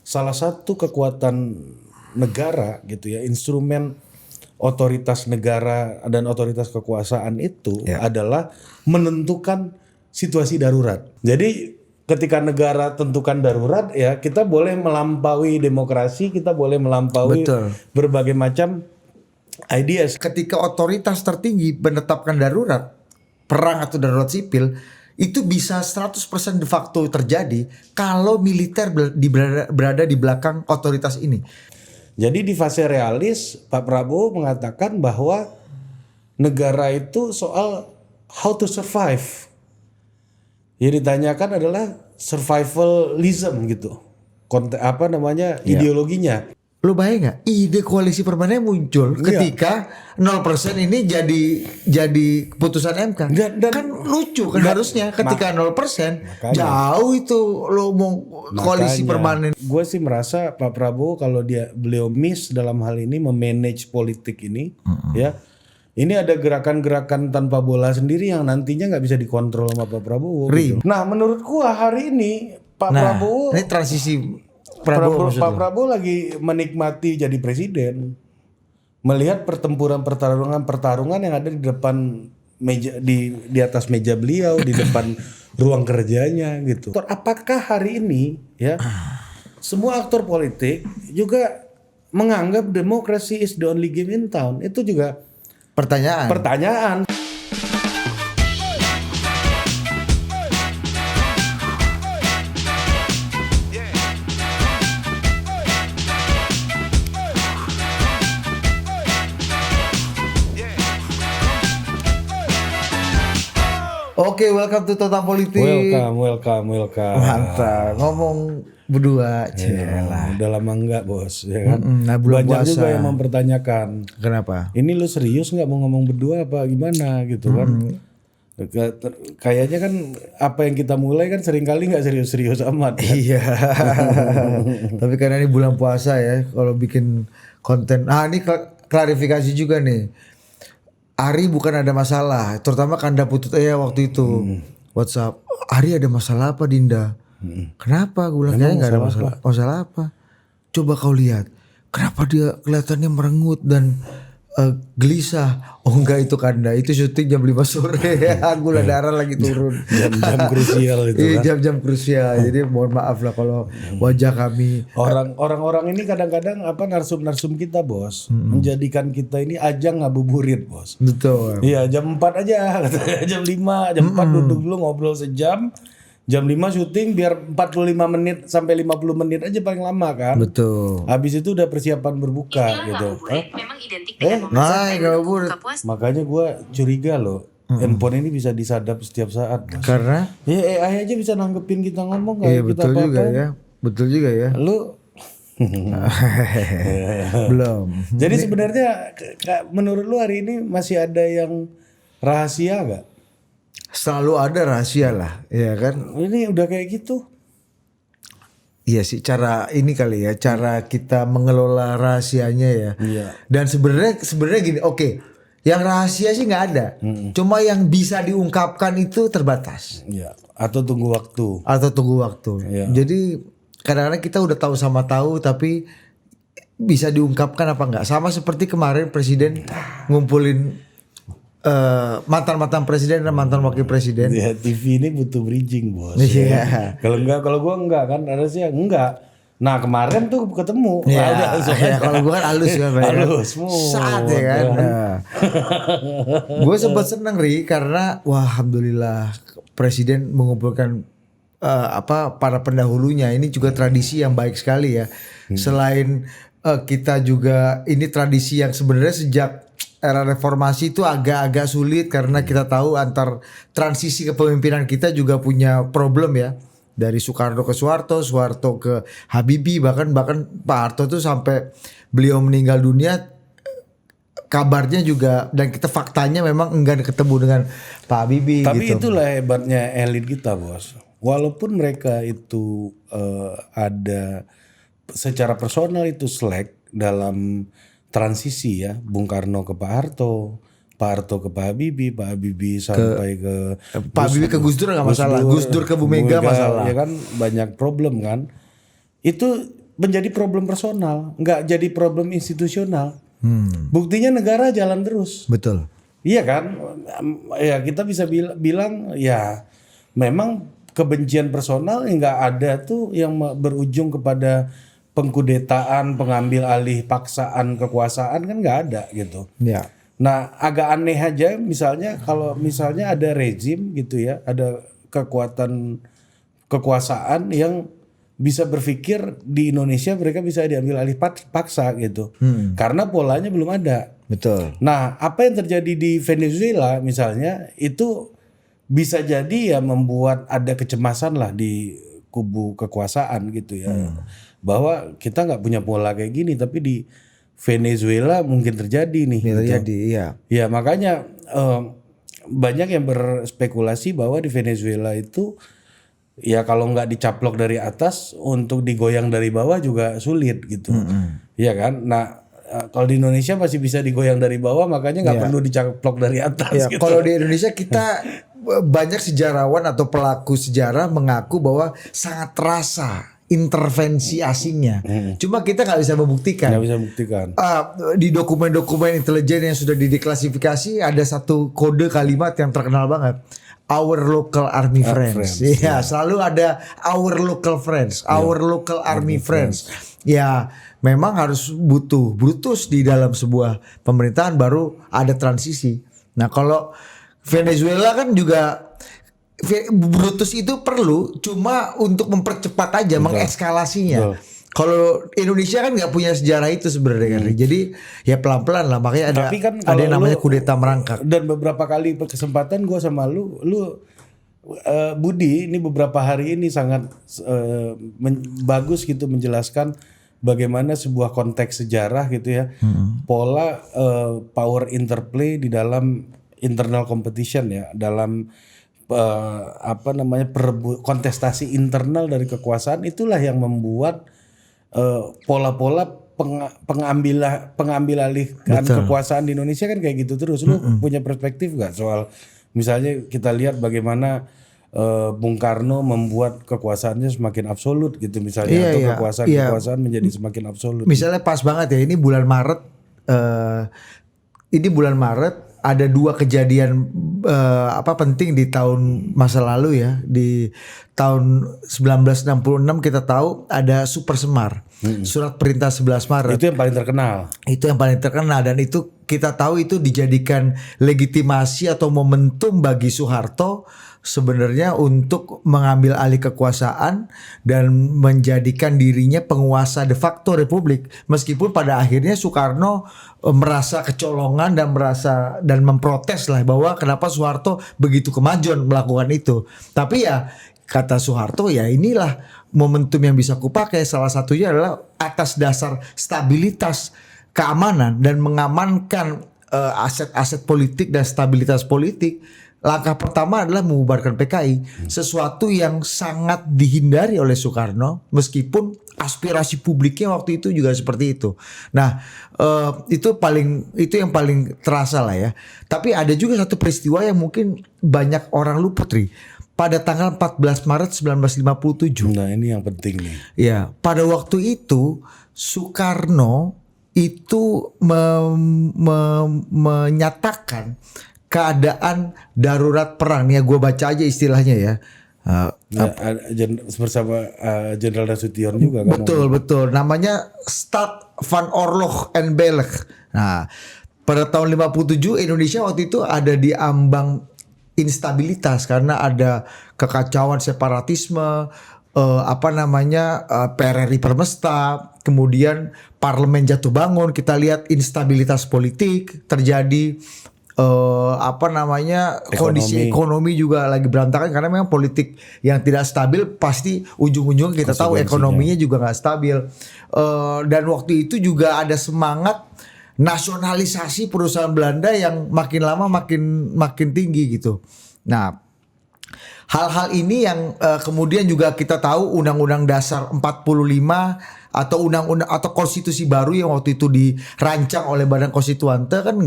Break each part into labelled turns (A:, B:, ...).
A: salah satu kekuatan negara gitu ya, instrumen otoritas negara dan otoritas kekuasaan itu adalah menentukan situasi darurat. Jadi ketika negara tentukan darurat ya, kita boleh melampaui demokrasi, kita boleh melampaui berbagai macam ideas.
B: Ketika otoritas tertinggi menetapkan darurat, perang atau darurat sipil, itu bisa 100% de facto terjadi kalau militer berada di belakang otoritas ini.
A: Jadi di fase realis, Pak Prabowo mengatakan bahwa negara itu soal how to survive. Yang ditanyakan adalah survivalism gitu. Ideologinya.
B: Lo bayang gak ide koalisi permanen muncul ketika 0% ini jadi keputusan MK.
A: Dan
B: kan lucu kan harusnya ketika 0% jauh itu lo mau koalisi permanen.
A: Gue sih merasa Pak Prabowo kalau beliau miss dalam hal ini memanage politik ini ya. Ini ada gerakan-gerakan tanpa bola sendiri yang nantinya nggak bisa dikontrol sama Pak Prabowo. Gitu. Nah menurut gua hari ini Pak Prabowo
B: ini transisi
A: Pak Prabowo lagi menikmati jadi presiden, melihat pertarungan yang ada di depan meja, di atas meja beliau, di depan ruang kerjanya gitu. Apakah hari ini ya semua aktor politik juga menganggap demokrasi is the only game in town? Itu juga pertanyaan.
B: Oke, welcome to Total Politik.
A: Welcome.
B: Mantap. Ngomong berdua,
A: udah lama enggak bos, ya kan?
B: Banyak
A: puasa juga yang mempertanyakan.
B: Kenapa?
A: Ini lu serius nggak mau ngomong berdua apa gimana gitu kan? Kayaknya kan apa yang kita mulai kan seringkali nggak serius-serius amat. Kan?
B: Iya. Tapi karena ini bulan puasa ya, kalau bikin konten. Ini klarifikasi juga nih. Ari bukan ada masalah, terutama Kanda Putut waktu itu WhatsApp. Ari ada masalah apa Dinda? Kenapa? Gue bilang kayaknya nggak ada masalah. Masalah apa? Coba kau lihat. Kenapa dia kelihatannya merengut dan gelisah? Oh enggak, itu Kanda. Itu syuting jam 5 sore. Gula darah lagi turun.
A: Jam-jam krusial itu kan.
B: Jam-jam krusial. Jadi mohon maaf lah kalau wajah kami.
A: Orang-orang ini kadang-kadang narsum-narsum kita bos. Menjadikan kita ini ajang ngabuburit bos.
B: Betul.
A: Iya jam 4 aja. Jam 5. Jam 4 duduk dulu ngobrol sejam. Jam 5 syuting biar 45 menit sampai 50 menit aja paling lama kan.
B: Betul.
A: Habis itu udah persiapan berbuka gitu.
C: Memang identik dengan buka puasa.
A: Makanya gue curiga loh. Handphone ini bisa disadap setiap saat. Bos.
B: Karena?
A: Ya AI aja bisa nanggepin kita ngomong gak?
B: Iya betul apa-apa. Juga ya. Betul juga ya.
A: Lu
B: belum.
A: Jadi sebenarnya menurut lu hari ini masih ada yang rahasia gak?
B: Selalu ada rahasia lah, ya kan?
A: Ini udah kayak gitu.
B: Iya sih, cara ini kali ya, cara kita mengelola rahasianya ya.
A: Iya.
B: Dan sebenarnya gini, oke, yang rahasia sih nggak ada, cuma yang bisa diungkapkan itu terbatas.
A: Iya. Atau tunggu waktu.
B: Iya. Jadi kadang-kadang kita udah tahu tapi bisa diungkapkan apa enggak? Sama seperti kemarin presiden ngumpulin mantan presiden dan mantan wakil presiden.
A: Ya, TV ini butuh bridging bos.
B: Iya.
A: Kalau gue enggak kan, harusnya enggak. Nah kemarin tuh ketemu.
B: Iya. Kalau gue kan halus kan.
A: Halus.
B: Saat ya kan. Nah. Gue sempat seneng karena wah alhamdulillah presiden mengumpulkan para pendahulunya. Ini juga tradisi yang baik sekali ya. Selain kita juga ini tradisi yang sebenarnya sejak era reformasi itu agak-agak sulit karena kita tahu antar transisi kepemimpinan kita juga punya problem ya. Dari Soekarno ke Soeharto ke Habibie, bahkan Pak Harto tuh sampai beliau meninggal dunia kabarnya juga, dan kita faktanya memang enggan ketemu dengan Pak Habibie.
A: Tapi
B: gitu.
A: Itulah hebatnya elit kita bos. Walaupun mereka itu ada secara personal itu slack dalam transisi ya, Bung Karno ke Pak Harto ke Pak Habibie sampai ke
B: Pak Habibie ke Gus Dur nggak masalah, Gus Dur ke Bu Mega masalah.
A: Ya kan banyak problem kan. Itu menjadi problem personal, nggak jadi problem institusional. Buktinya negara jalan terus.
B: Betul.
A: Iya kan? Ya kita bisa bilang ya memang kebencian personal yang nggak ada tuh yang berujung kepada pengkudetaan, pengambil alih paksaan kekuasaan kan nggak ada gitu.
B: Ya.
A: Nah agak aneh aja misalnya kalau misalnya ada rezim gitu ya, ada kekuasaan yang bisa berpikir di Indonesia mereka bisa diambil alih paksa gitu. Karena polanya belum ada.
B: Betul.
A: Nah, apa yang terjadi di Venezuela misalnya itu bisa jadi ya membuat ada kecemasan lah di kubu kekuasaan gitu ya. Bahwa kita nggak punya pola kayak gini, tapi di Venezuela mungkin terjadi nih.
B: Terjadi, iya.
A: Ya makanya banyak yang berspekulasi bahwa di Venezuela itu ya kalau nggak dicaplok dari atas untuk digoyang dari bawah juga sulit gitu. Iya kan? Nah kalau di Indonesia masih bisa digoyang dari bawah, makanya nggak perlu dicaplok dari atas.
B: Ya,
A: gitu.
B: kalau di Indonesia kita banyak sejarawan atau pelaku sejarah mengaku bahwa sangat terasa intervensi asingnya. Cuma kita nggak bisa membuktikan.
A: Nggak bisa buktikan.
B: Di dokumen-dokumen intelijen yang sudah dideklasifikasi ada satu kode kalimat yang terkenal banget. Our local army friends. Ya, selalu ada our local friends, our local army friends. Ya, memang harus butuh Brutus di dalam sebuah pemerintahan baru ada transisi. Nah, kalau Venezuela kan juga Brutus itu perlu cuma untuk mempercepat aja, mengekskalasinya. Kalau Indonesia kan nggak punya sejarah itu sebenarnya kan. Jadi ya pelan-pelan lah, makanya ada yang namanya kudeta merangkak.
A: Dan beberapa kali kesempatan gue sama lu Budi ini beberapa hari ini sangat bagus gitu menjelaskan bagaimana sebuah konteks sejarah gitu ya, pola power interplay di dalam internal competition ya, dalam kontestasi internal dari kekuasaan, itulah yang membuat pola-pola pengambil alihan kekuasaan di Indonesia kan kayak gitu terus. Lu punya perspektif gak soal misalnya kita lihat bagaimana Bung Karno membuat kekuasaannya semakin absolut gitu misalnya, atau kekuasaan menjadi semakin absolut.
B: Misalnya pas banget ya, ini bulan Maret ada dua kejadian penting di tahun masa lalu ya. Di tahun 1966 kita tahu ada Super Semar, Surat Perintah 11 Maret.
A: Itu yang paling terkenal.
B: Itu yang paling terkenal, dan itu kita tahu itu dijadikan legitimasi atau momentum bagi Soeharto sebenarnya untuk mengambil alih kekuasaan dan menjadikan dirinya penguasa de facto republik, meskipun pada akhirnya Soekarno merasa kecolongan dan memprotes lah bahwa kenapa Soeharto begitu kemajuan melakukan itu. Tapi ya kata Soeharto, ya inilah momentum yang bisa kupakai, salah satunya adalah atas dasar stabilitas keamanan dan mengamankan aset-aset politik dan stabilitas politik. Langkah pertama adalah membubarkan PKI, sesuatu yang sangat dihindari oleh Soekarno meskipun aspirasi publiknya waktu itu juga seperti itu. Nah, itu yang paling terasa lah ya. Tapi ada juga satu peristiwa yang mungkin banyak orang luput, Ri. Pada tanggal 14 Maret 1957.
A: Nah, ini yang penting nih.
B: Ya, pada waktu itu Soekarno itu menyatakan keadaan darurat perang. Nih, gue baca aja istilahnya ya.
A: Bersama Jenderal Nasution juga kan.
B: Betul. Namanya Stad van Oorlog en Beleg. Nah, pada tahun 57 Indonesia waktu itu ada di ambang instabilitas karena ada kekacauan separatisme, PRRI Permesta, kemudian parlemen jatuh bangun, kita lihat instabilitas politik terjadi. Kondisi ekonomi juga lagi berantakan karena memang politik yang tidak stabil pasti ujung-ujungnya kita tahu ekonominya juga nggak stabil. Dan waktu itu juga ada semangat nasionalisasi perusahaan Belanda yang makin lama makin tinggi gitu. Nah, hal-hal ini yang kemudian juga kita tahu Undang-Undang Dasar 45 atau undang-undang atau konstitusi baru yang waktu itu dirancang oleh Badan Konstituante kan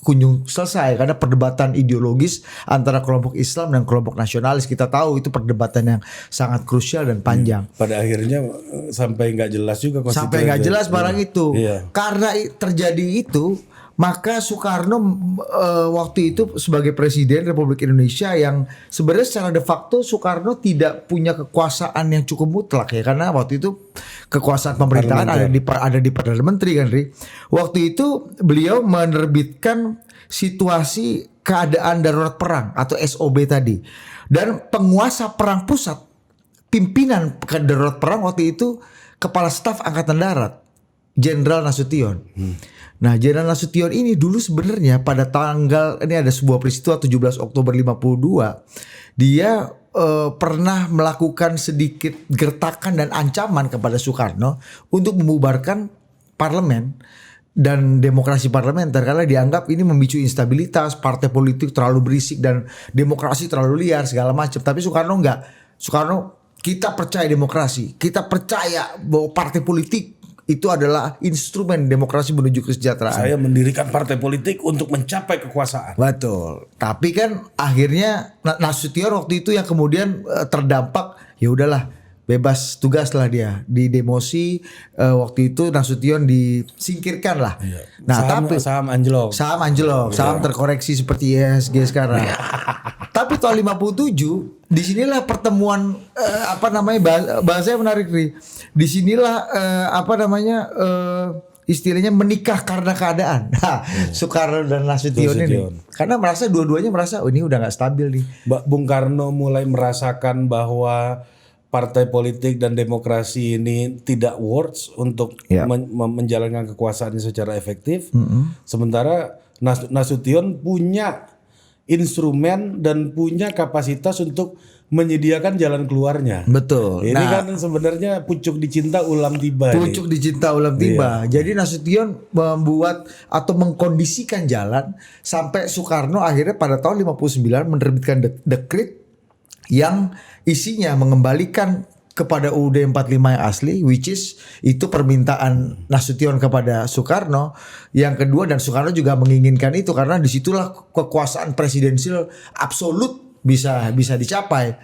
B: kunjung selesai karena perdebatan ideologis antara kelompok Islam dan kelompok nasionalis. Kita tahu itu perdebatan yang sangat krusial dan panjang.
A: Pada akhirnya sampai nggak jelas juga konstitusi.
B: Sampai nggak jelas barang itu.
A: Iya.
B: Karena terjadi itu, maka Soekarno waktu itu sebagai Presiden Republik Indonesia yang sebenarnya secara de facto Soekarno tidak punya kekuasaan yang cukup mutlak ya, karena waktu itu kekuasaan pemerintahan ada di Perdana Menteri kan, Ri. Waktu itu beliau menerbitkan situasi keadaan darurat perang atau SOB tadi, dan penguasa perang pusat, pimpinan darurat perang waktu itu Kepala Staf Angkatan Darat Jenderal Nasution. Nah, Jenderal Nasution ini dulu sebenarnya pada tanggal, ini ada sebuah peristiwa 17 Oktober 52, dia pernah melakukan sedikit gertakan dan ancaman kepada Soekarno untuk membubarkan parlemen dan demokrasi parlementer karena dianggap ini memicu instabilitas, partai politik terlalu berisik dan demokrasi terlalu liar segala macam. Tapi Soekarno enggak. Soekarno, kita percaya demokrasi, kita percaya bahwa partai politik itu adalah instrumen demokrasi menuju kesejahteraan.
A: Saya mendirikan partai politik untuk mencapai kekuasaan.
B: Betul. Tapi kan akhirnya Nasution waktu itu yang kemudian terdampak, ya udahlah bebas tugas lah dia, di demosi waktu itu Nasution disingkirkan lah.
A: Iya.
B: Nah,
A: saham anjlok.
B: Saham terkoreksi seperti ISG sekarang. Tapi tahun 57 disinilah pertemuan bahasanya menarik nih. Disinilah istilahnya menikah karena keadaan. Nah, Soekarno dan Nasution ini karena dua-duanya merasa ini udah nggak stabil nih.
A: Bung Karno mulai merasakan bahwa partai politik dan demokrasi ini tidak works untuk menjalankan kekuasaannya secara efektif. Sementara Nasution punya instrumen dan punya kapasitas untuk menyediakan jalan keluarnya.
B: Betul.
A: Ini kan sebenarnya pucuk dicinta ulam tiba.
B: Iya. Jadi Nasution membuat atau mengkondisikan jalan sampai Soekarno akhirnya pada tahun 59 menerbitkan dekret yang isinya mengembalikan kepada UUD 45 yang asli, which is itu permintaan Nasution kepada Soekarno. Yang kedua, dan Soekarno juga menginginkan itu karena disitulah kekuasaan presidensial absolut bisa dicapai.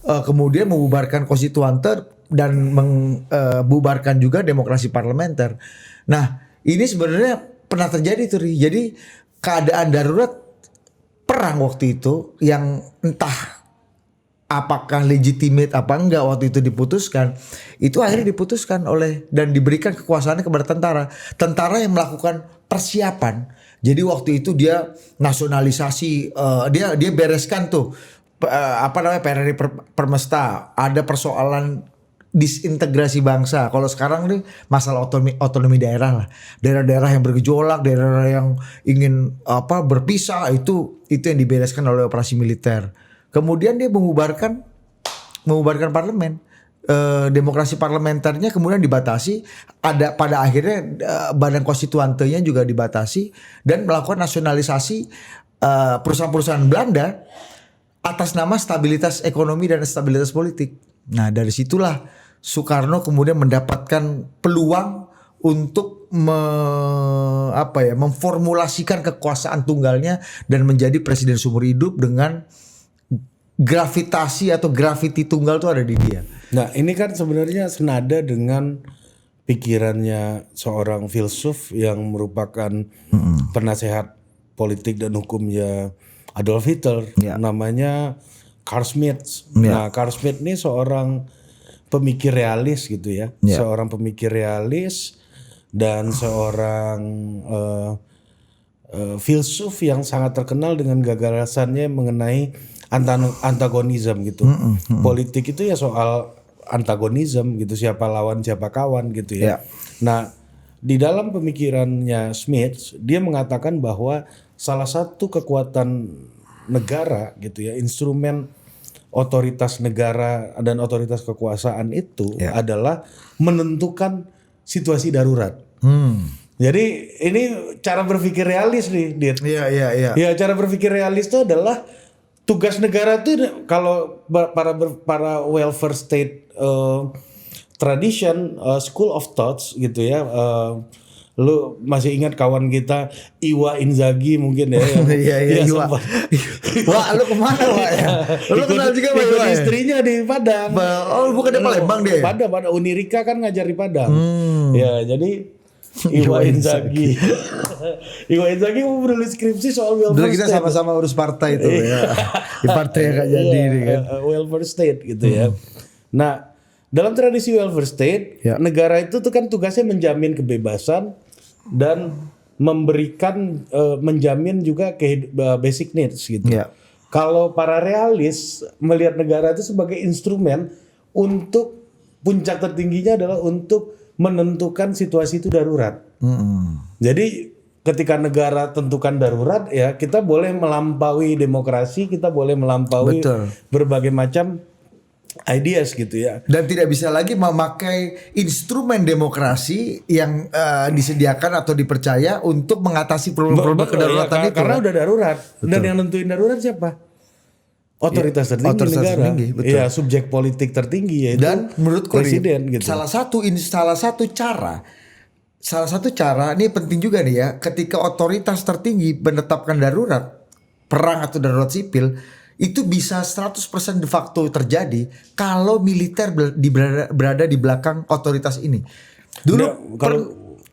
B: Kemudian membubarkan konstituante dan membubarkan juga demokrasi parlementer. Nah, ini sebenarnya pernah terjadi tuh, Ri. Jadi keadaan darurat perang waktu itu yang entah apakah legitimate apa enggak waktu itu diputuskan, itu akhirnya diputuskan oleh dan diberikan kekuasaannya kepada tentara yang melakukan persiapan. Jadi waktu itu dia nasionalisasi, dia bereskan tuh PRRI Permesta, ada persoalan disintegrasi bangsa. Kalau sekarang nih masalah otonomi daerah lah, daerah-daerah yang bergejolak, daerah yang ingin berpisah, itu yang dibereskan oleh operasi militer. Kemudian dia mengubarkan parlemen. Demokrasi parlementernya kemudian dibatasi, ada pada akhirnya badan konstituantenya juga dibatasi dan melakukan nasionalisasi perusahaan-perusahaan Belanda atas nama stabilitas ekonomi dan stabilitas politik. Nah, dari situlah Soekarno kemudian mendapatkan peluang untuk memformulasikan kekuasaan tunggalnya dan menjadi presiden seumur hidup dengan gravitasi atau graviti tunggal itu ada di dia.
A: Nah, ini kan sebenarnya senada dengan pikirannya seorang filsuf yang merupakan penasehat politik dan hukumnya Adolf Hitler, namanya Carl Schmitt. Nah, Carl Schmitt ini seorang pemikir realis gitu ya, seorang pemikir realis dan seorang filsuf yang sangat terkenal dengan gagasannya mengenai antagonisme gitu. Politik itu ya soal antagonisme gitu, siapa lawan siapa kawan gitu ya. Nah, di dalam pemikirannya Smith, dia mengatakan bahwa salah satu kekuatan negara gitu ya, instrumen otoritas negara dan otoritas kekuasaan itu adalah menentukan situasi darurat. Jadi ini cara berpikir realis nih, Dit. Ya, cara berpikir realis itu adalah tugas negara tuh kalau para welfare state tradition, school of thoughts gitu ya, Lu masih ingat kawan kita Iwa Inzaghi mungkin ya?
B: Iya Iwa. Wah, lu kemana Wak ya? Lu kenal juga sama Iwa ya?
A: Istrinya di Padang.
B: Oh, bukan di Palembang dia?
A: Padang, Unirika kan ngajar di Padang. Ya, jadi Iwa Inzaghi. Iwa Inzaghi mau menulis skripsi soal welfare
B: dulu kita
A: state.
B: sama-sama urus partai itu ya. Di partai yang gak jadi ini kan.
A: Welfare state gitu ya. Nah, dalam tradisi welfare state, negara itu tuh kan tugasnya menjamin kebebasan dan memberikan menjamin juga basic needs gitu.
B: Ya.
A: Kalau para realis melihat negara itu sebagai instrumen untuk puncak tertingginya adalah untuk menentukan situasi itu darurat. Jadi ketika negara tentukan darurat ya kita boleh melampaui demokrasi, kita boleh melampaui berbagai macam ideas gitu ya.
B: Dan tidak bisa lagi memakai instrumen demokrasi yang disediakan atau dipercaya untuk mengatasi problem-problem kedaruratan itu.
A: Karena udah darurat. Dan yang nentuin darurat siapa? Otoritas tertinggi negara. Iya, subjek politik tertinggi yaitu
B: dan menurut
A: presiden gitu.
B: Salah satu cara ini penting juga nih ya, ketika otoritas tertinggi menetapkan darurat perang atau darurat sipil itu bisa 100% de facto terjadi kalau militer berada di belakang otoritas ini. Dulu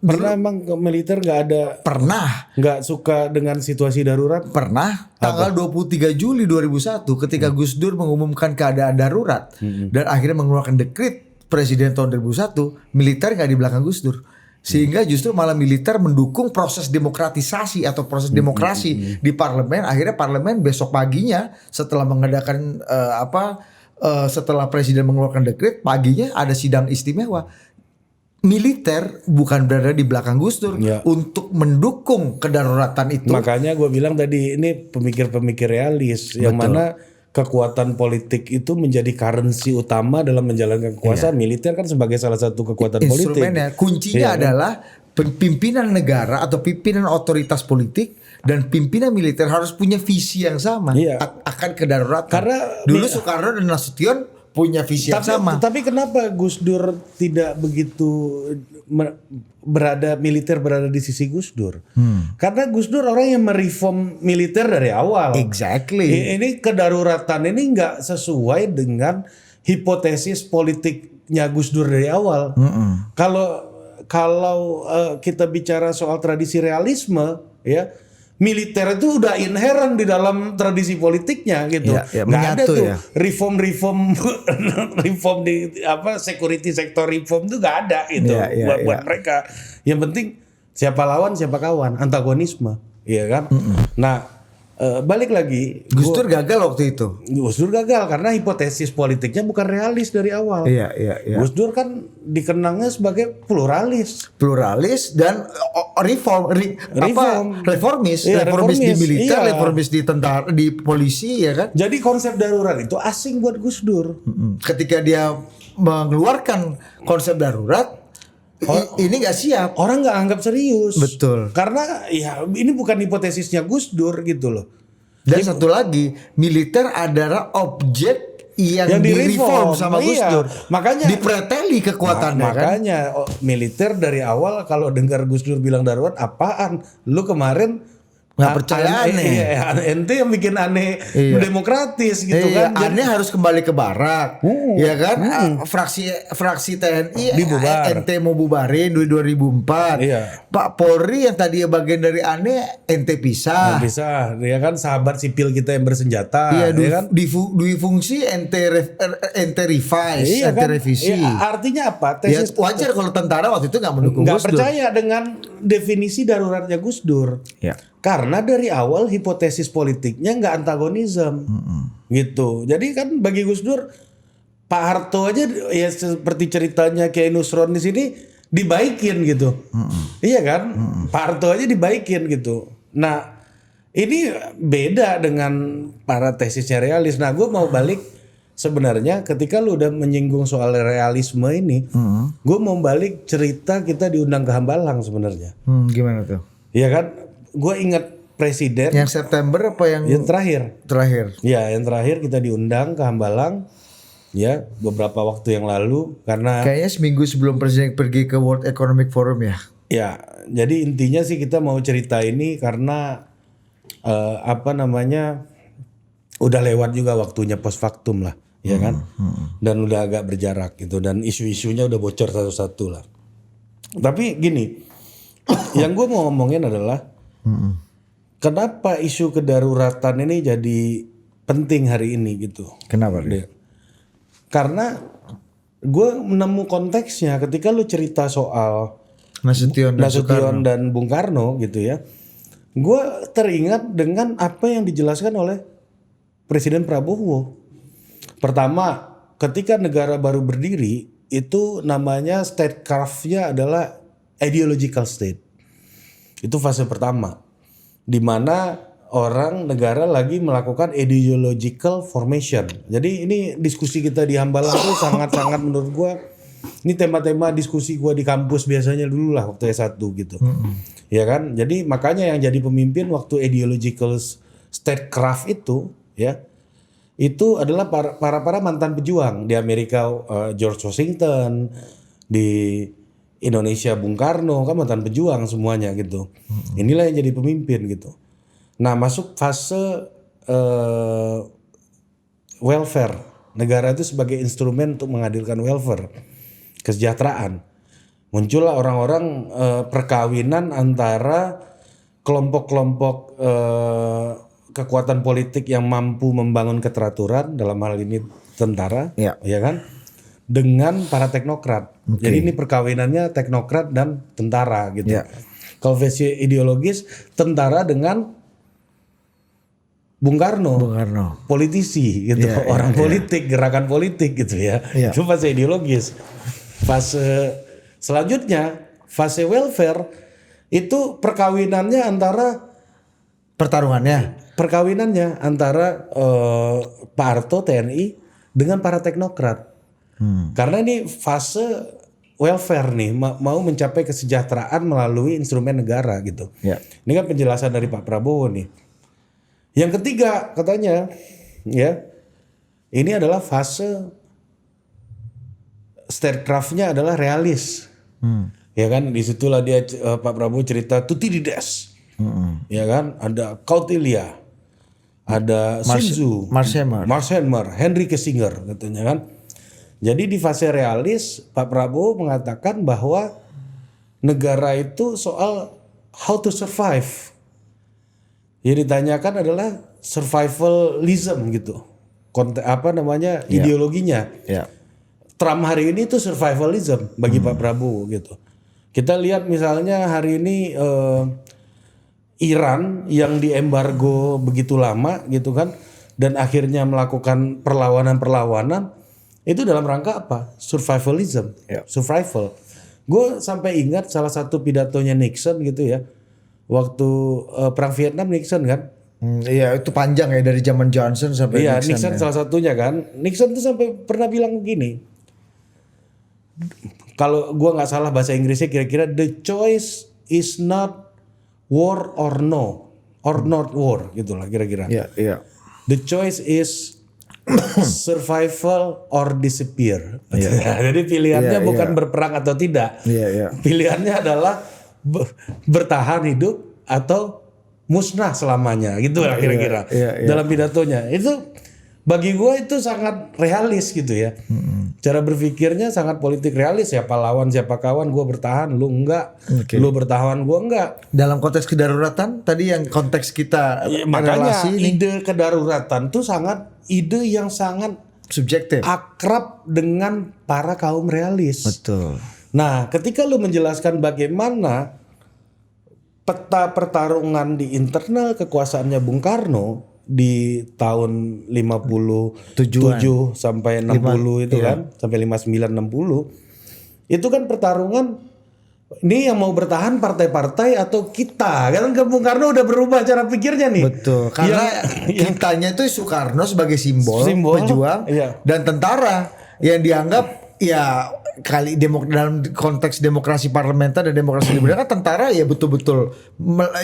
A: pernah emang militer nggak suka dengan situasi darurat?
B: Pernah. Tanggal 23 Juli 2001 ketika Gus Dur mengumumkan keadaan darurat dan akhirnya mengeluarkan dekret presiden tahun 2001, militer nggak di belakang Gus Dur. Sehingga justru malah militer mendukung proses demokratisasi atau proses demokrasi di parlemen. Akhirnya parlemen besok paginya setelah mengadakan setelah presiden mengeluarkan dekret, paginya ada sidang istimewa. Militer bukan berada di belakang Gus Dur untuk mendukung kedaruratan itu.
A: Makanya gue bilang tadi ini pemikir-pemikir realis yang mana kekuatan politik itu menjadi currency utama dalam menjalankan kekuasaan. Militer kan sebagai salah satu kekuatan politik.
B: Instrumennya, kuncinya adalah pimpinan negara atau pimpinan otoritas politik dan pimpinan militer harus punya visi yang sama akan kedaruratan. Karena dulu Soekarno dan Nasution punya visi yang sama.
A: Tapi kenapa Gus Dur tidak begitu militer berada di sisi Gus Dur? Karena Gus Dur orang yang mereform militer dari awal.
B: Exactly.
A: Ini kedaruratan ini nggak sesuai dengan hipotesis politiknya Gus Dur dari awal. Kalau kita bicara soal tradisi realisme, ya. Militer itu udah inherent di dalam tradisi politiknya gitu. Nggak ada tuh reform di security sector reform tuh nggak ada gitu buat mereka. Yang penting siapa lawan siapa kawan, antagonisme, ya kan? Nah, balik lagi,
B: Gus Dur gagal waktu itu.
A: Gus Dur gagal karena hipotesis politiknya bukan realis dari awal. Gus Dur kan dikenangnya sebagai pluralis dan reformis di militer, reformis di tentara, di polisi, ya kan. Jadi konsep darurat itu asing buat Gus Dur.
B: Ketika dia mengeluarkan konsep darurat, ini nggak siap,
A: orang nggak anggap serius.
B: Betul.
A: Karena ya ini bukan hipotesisnya Gus Dur gitu loh.
B: Dan satu lagi, militer adalah objek yang direform sama Gus Dur.
A: Makanya
B: dipreteli kekuatannya.
A: Makanya militer dari awal kalau dengar Gus Dur bilang darurat, apaan? Lu kemarin
B: nggak percaya aneh.
A: Ente yang bikin aneh demokratis gitu kan.
B: Aneh harus kembali ke barak. Ya kan? Fraksi TNI
A: dibubar.
B: Ente mau bubarin 2004. Pak Polri yang tadi bagian dari aneh ente pisah.
A: Ya kan, sahabat sipil kita yang bersenjata.
B: Iya,
A: ya kan?
B: Dui fungsi ente revise, ente revisi.
A: Artinya apa?
B: Tesis wajar kalau tentara waktu itu nggak mendukung Gus Dur.
A: Nggak percaya dengan definisi daruratnya Gus Dur. Karena dari awal hipotesis politiknya nggak antagonisme, gitu. Jadi kan bagi Gus Dur, Pak Harto aja ya seperti ceritanya Kiai Nusron di sini dibaikin gitu, iya kan? Pak Harto aja dibaikin gitu. Nah ini beda dengan para tesisnya realis. Nah gue mau balik sebenarnya ketika lu udah menyinggung soal realisme ini, gue mau balik cerita kita diundang ke Hambalang sebenarnya.
B: Gimana tuh?
A: Iya kan? Gue ingat presiden
B: yang September apa yang
A: terakhir? Ya, yang terakhir kita diundang ke Hambalang ya beberapa waktu yang lalu karena
B: kayaknya seminggu sebelum presiden pergi ke World Economic Forum ya.
A: Ya, jadi intinya sih kita mau cerita ini karena udah lewat juga waktunya post factum lah, ya kan? Dan udah agak berjarak gitu dan isu-isunya udah bocor satu-satu lah. Tapi gini, yang gue mau ngomongin adalah kenapa isu kedaruratan ini jadi penting hari ini gitu.
B: Kenapa dia?
A: Karena gue menemu konteksnya ketika lu cerita soal
B: Nasution
A: dan Bung Karno gitu ya. Gue teringat dengan apa yang dijelaskan oleh Presiden Prabowo. Pertama, ketika negara baru berdiri, itu namanya statecraft-nya adalah ideological state. Itu fase pertama. Di mana negara lagi melakukan ideological formation. Jadi ini diskusi kita di Hambalang itu sangat-sangat menurut gue, ini tema-tema diskusi gue di kampus biasanya dulu lah waktu S1 gitu. Ya kan? Jadi makanya yang jadi pemimpin waktu ideological statecraft itu ya, itu adalah para mantan pejuang. Di Amerika George Washington, di Indonesia Bung Karno, kan mantan pejuang semuanya gitu. Inilah yang jadi pemimpin gitu. Nah, masuk fase welfare. Negara itu sebagai instrumen untuk menghadirkan welfare, kesejahteraan. Muncullah orang-orang perkawinan antara kelompok-kelompok kekuatan politik yang mampu membangun keteraturan, dalam hal ini tentara, ya kan, dengan para teknokrat. Jadi ini perkawinannya teknokrat dan tentara gitu. Kalau versi ideologis, tentara dengan Bung Karno, politisi gitu, orang politik, gerakan politik gitu ya. Itu fase ideologis. Fase selanjutnya, fase welfare, itu perkawinannya antara antara Pak Harto TNI dengan para teknokrat. Karena ini fase welfare nih, mau mencapai kesejahteraan melalui instrumen negara gitu. Ini kan penjelasan dari Pak Prabowo nih. Yang ketiga katanya, ya, ini adalah fase statecraft-nya adalah realis. Ya kan, disitulah dia Pak Prabowo cerita Thucydides. Ya kan, ada Kautilya, ada Sun Tzu, Marx Hammer, Henry Kissinger katanya kan. Jadi di fase realis Pak Prabowo mengatakan bahwa negara itu soal how to survive. Yang ditanyakan adalah survivalism gitu. Ideologinya. Trump hari ini itu survivalism bagi Pak Prabowo gitu. Kita lihat misalnya hari ini Iran yang diembargo begitu lama gitu kan, dan akhirnya melakukan perlawanan itu dalam rangka apa? Survivalism, survival. Gue sampai ingat salah satu pidatonya Nixon gitu ya, waktu perang Vietnam Nixon kan.
B: Iya, itu panjang ya dari zaman Johnson sampai Nixon.
A: Nixon salah satunya kan. Nixon tuh sampai pernah bilang begini. Kalau gue nggak salah bahasa Inggrisnya kira-kira the choice is not war or no, or not war gitulah kira-kira. The choice is survival or disappear. Jadi pilihannya bukan berperang atau tidak. Pilihannya adalah bertahan hidup atau musnah selamanya gitu lah kira-kira. Dalam pidatonya itu bagi gue itu sangat realis gitu ya. Cara berpikirnya sangat politik realis. Siapa lawan siapa kawan, gue bertahan, lu enggak. Lu bertahan, gue enggak.
B: Dalam konteks kedaruratan tadi yang konteks kita
A: makanya ide kedaruratan tuh ide yang sangat
B: subjektif,
A: akrab dengan para kaum realis.
B: Betul.
A: Nah, ketika lu menjelaskan bagaimana peta pertarungan di internal kekuasaannya Bung Karno di tahun 57 sampai 60 itu kan, sampai 59 60. Itu kan pertarungan ini yang mau bertahan partai-partai atau kita. Kan Bung Karno udah berubah cara pikirnya nih.
B: Betul. Karena kitanya itu Soekarno sebagai simbol pejuang dan tentara yang dianggap ya kali dalam konteks demokrasi parlementer dan demokrasi liberal kan tentara ya betul-betul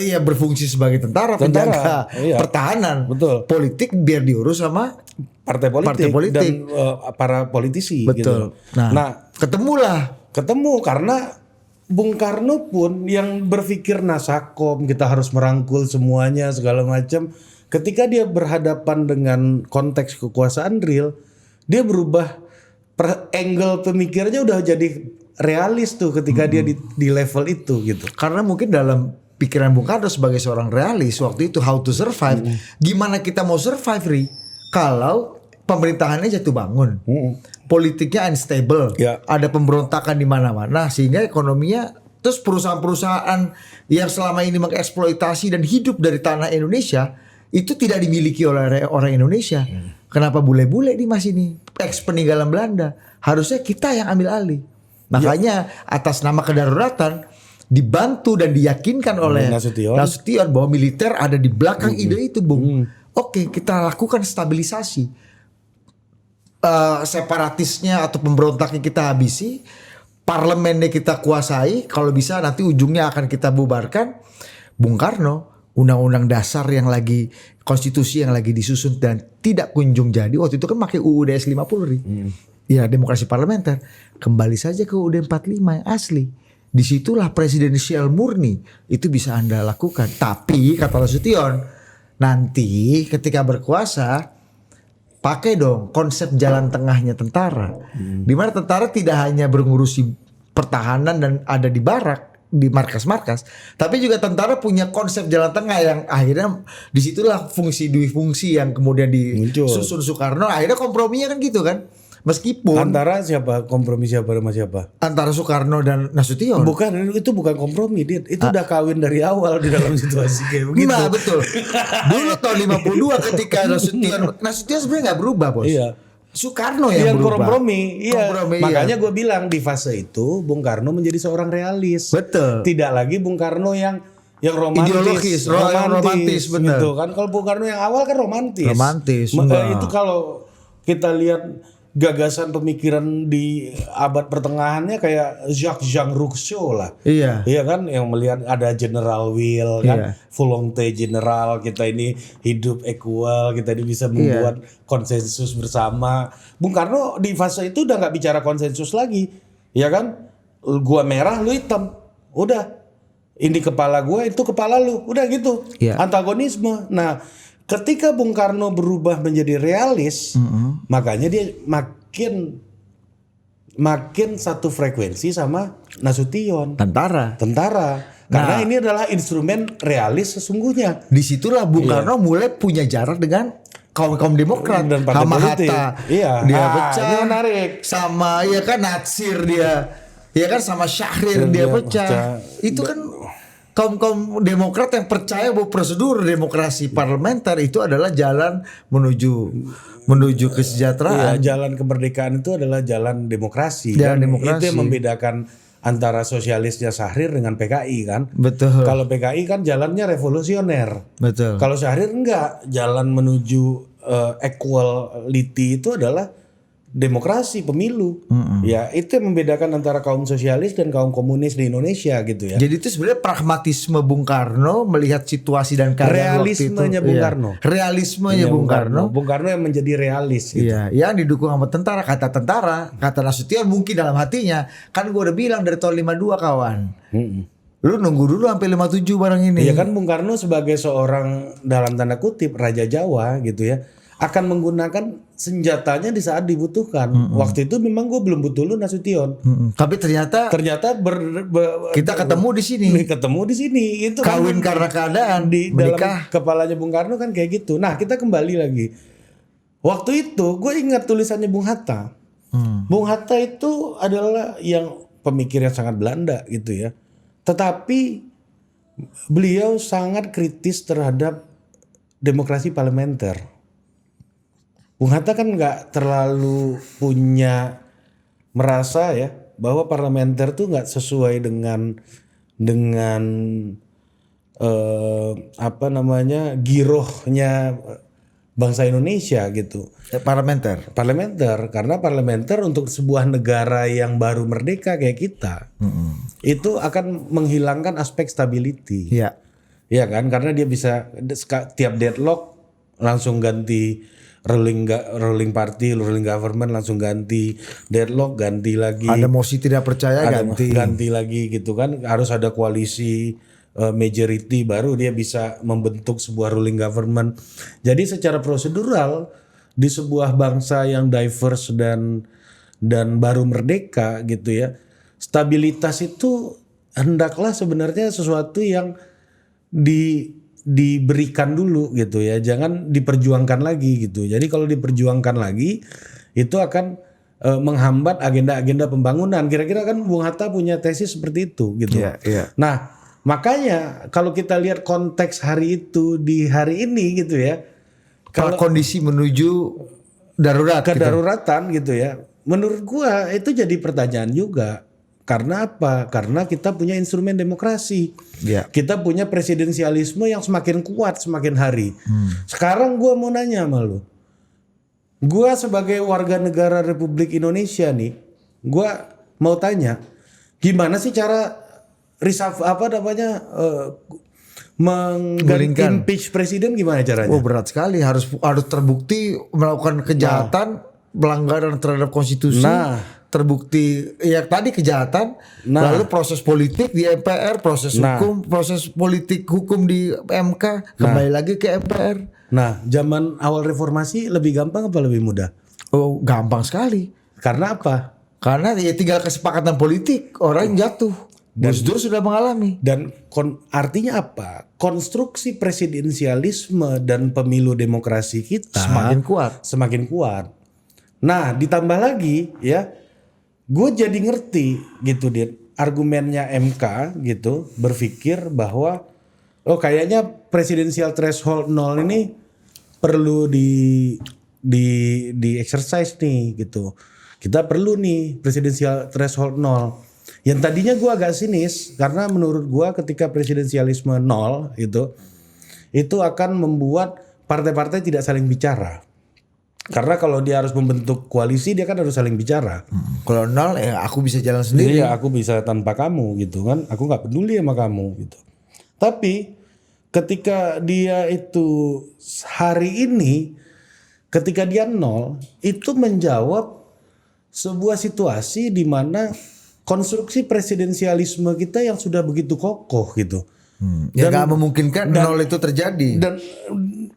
B: ya berfungsi sebagai tentara penjaga pertahanan.
A: Betul.
B: Politik biar diurus sama
A: partai politik. Dan para politisi.
B: Betul.
A: Gitu. Nah, ketemu karena Bung Karno pun yang berpikir nasakom, kita harus merangkul semuanya segala macam. Ketika dia berhadapan dengan konteks kekuasaan real, dia berubah angle pemikirannya udah jadi realis tuh ketika dia di level itu gitu.
B: Karena mungkin dalam pikiran Bung Karno sebagai seorang realis waktu itu how to survive, gimana kita mau survive Ri kalau pemerintahannya jatuh bangun, politiknya unstable, ada pemberontakan di mana-mana sehingga ekonominya, terus perusahaan-perusahaan yang selama ini mengeksploitasi dan hidup dari tanah Indonesia itu tidak dimiliki oleh orang Indonesia. Kenapa bule-bule nih masih nih ex peninggalan Belanda? Harusnya kita yang ambil alih. Makanya atas nama kedaruratan dibantu dan diyakinkan oleh Nasution bahwa militer ada di belakang ide itu, Bung. Oke, kita lakukan stabilisasi. Separatisnya atau pemberontaknya kita habisi, parlemennya kita kuasai, kalau bisa nanti ujungnya akan kita bubarkan. Bung Karno, undang-undang dasar yang lagi, konstitusi yang lagi disusun dan tidak kunjung jadi, waktu itu kan pakai UUD 50 nih. Ya, demokrasi parlementer. Kembali saja ke UUD 45 yang asli. Disitulah presidensial murni itu bisa Anda lakukan. Tapi kata Nasution, nanti ketika berkuasa pakai dong konsep jalan tengahnya tentara. Di mana tentara tidak hanya mengurusi pertahanan dan ada di barak, di markas-markas, tapi juga tentara punya konsep jalan tengah yang akhirnya disitulah fungsi dui fungsi yang kemudian disusun Soekarno. Akhirnya komprominya kan gitu kan. Meskipun
A: antara kompromi siapa sama siapa?
B: Antara Soekarno dan Nasution.
A: Bukan, itu bukan kompromi, itu udah kawin dari awal di dalam situasi kayak begitu.
B: Nah, betul. Dulu tahun 52 ketika Nasution sebenarnya nggak berubah, Bos.
A: Iya.
B: Soekarno yang berubah.
A: Kompromi. Iya.
B: Kompromi,
A: makanya gue bilang di fase itu Bung Karno menjadi seorang realis.
B: Betul.
A: Tidak lagi Bung Karno yang romantis,
B: ideologis, romantis benar.
A: Gitu kan. Kalau Bung Karno yang awal kan romantis. Itu kalau kita lihat gagasan pemikiran di abad pertengahannya kayak Jacques-Jean Rousseau lah.
B: Iya.
A: Iya kan, yang melihat ada General Will kan, volonté general, kita ini hidup equal, kita ini bisa membuat konsensus bersama. Bung Karno di fase itu udah nggak bicara konsensus lagi. Ya kan? Gua merah, lu hitam. Udah. Ini kepala gua, itu kepala lu. Udah gitu. Antagonisme. Nah, ketika Bung Karno berubah menjadi realis, makanya dia makin satu frekuensi sama Nasution.
B: Tentara.
A: Karena ini adalah instrumen realis sesungguhnya.
B: Disitulah Bung Karno mulai punya jarak dengan kaum Demokrat
A: dan partai politik.
B: Hatta.
A: Iya.
B: Dia pecah.
A: Ini menarik.
B: Sama ya kan Natsir dia. Ya kan sama Syahrir dia pecah. Itu kan kaum Demokrat yang percaya bahwa prosedur demokrasi parlementer itu adalah jalan menuju kesejahteraan.
A: Iya, jalan kemerdekaan itu adalah jalan demokrasi.
B: Jalan demokrasi.
A: Itu yang membedakan antara sosialisnya Syahrir dengan PKI kan.
B: Betul.
A: Kalau PKI kan jalannya revolusioner.
B: Betul.
A: Kalau Syahrir enggak, jalan menuju equality itu adalah demokrasi pemilu. Ya, itu yang membedakan antara kaum sosialis dan kaum komunis di Indonesia gitu ya.
B: Jadi itu sebenarnya pragmatisme Bung Karno melihat situasi dan keadaan waktu itu.
A: Realismenya Bung Karno.
B: Realismenya Bung Karno.
A: Bung Karno yang menjadi realis gitu.
B: Iya, yang didukung sama tentara, kata Nasution mungkin dalam hatinya, kan gue udah bilang dari tahun 52 kawan. Lu nunggu dulu sampai 57 barang ini.
A: Iya kan, Bung Karno sebagai seorang dalam tanda kutip Raja Jawa gitu ya, akan menggunakan senjatanya di saat dibutuhkan. Waktu itu memang gue belum butuh lu Nasution.
B: Tapi ternyata kita ketemu di sini.
A: Ketemu di sini. Itu
B: kawin kan, karena keadaan
A: di
B: menikah.
A: Dalam kepalanya Bung Karno kan kayak gitu. Nah, kita kembali lagi. Waktu itu gue ingat tulisannya Bung Hatta. Bung Hatta itu adalah yang pemikir yang sangat Belanda gitu ya. Tetapi beliau sangat kritis terhadap demokrasi parlementer. Bung Hatta kan nggak terlalu merasa ya bahwa parlementer tuh nggak sesuai dengan girohnya bangsa Indonesia gitu.
B: Parlementer
A: Karena parlementer untuk sebuah negara yang baru merdeka kayak kita itu akan menghilangkan aspek stability.
B: Iya.
A: Iya kan, karena dia bisa tiap deadlock langsung ganti ruling party, ruling government langsung ganti, deadlock ganti lagi.
B: Ada mosi tidak percaya
A: ganti lagi gitu kan. Harus ada koalisi majority baru dia bisa membentuk sebuah ruling government. Jadi secara prosedural di sebuah bangsa yang diverse dan baru merdeka gitu ya, stabilitas itu hendaklah sebenarnya sesuatu yang diberikan dulu gitu ya, jangan diperjuangkan lagi gitu. Jadi kalau diperjuangkan lagi itu akan menghambat agenda-agenda pembangunan. Kira-kira kan Bung Hatta punya tesis seperti itu gitu. Nah, makanya kalau kita lihat konteks hari itu di hari ini gitu ya, kalau
B: kondisi menuju darurat,
A: kedaruratan gitu ya, menurut gua itu jadi pertanyaan juga. Karena apa? Karena kita punya instrumen demokrasi. Kita punya presidensialisme yang semakin kuat semakin hari. Sekarang gua mau nanya sama lu. Gua sebagai warga negara Republik Indonesia nih, gua mau tanya, gimana sih cara impeach presiden gimana caranya?
B: Oh, berat sekali, harus terbukti melakukan kejahatan, pelanggaran terhadap konstitusi. Terbukti ya tadi kejahatan, lalu proses politik di MPR, proses hukum, proses politik hukum di MK, kembali lagi ke MPR.
A: Nah, zaman awal reformasi lebih gampang apa lebih mudah?
B: Oh, gampang sekali.
A: Karena apa?
B: Karena ya tinggal kesepakatan politik, orang jatuh. Gus Dur sudah mengalami.
A: Dan artinya apa? Konstruksi presidensialisme dan pemilu demokrasi kita semakin kuat. Nah, ditambah lagi ya, gue jadi ngerti gitu dia argumennya MK gitu, berpikir bahwa kayaknya presidensial threshold 0 ini perlu di exercise nih gitu. Kita perlu nih presidensial threshold 0. Yang tadinya gue agak sinis karena menurut gue ketika presidensialisme 0 itu akan membuat partai-partai tidak saling bicara. Karena kalau dia harus membentuk koalisi dia kan harus saling bicara.
B: Kalau 0 ya aku bisa jalan sendiri.
A: Iya, aku bisa tanpa kamu gitu kan. Aku nggak peduli sama kamu gitu. Tapi ketika dia itu hari ini, ketika dia 0 itu menjawab sebuah situasi di mana konstruksi presidensialisme kita yang sudah begitu kokoh gitu.
B: Dan gak memungkinkan 0 itu terjadi.
A: Dan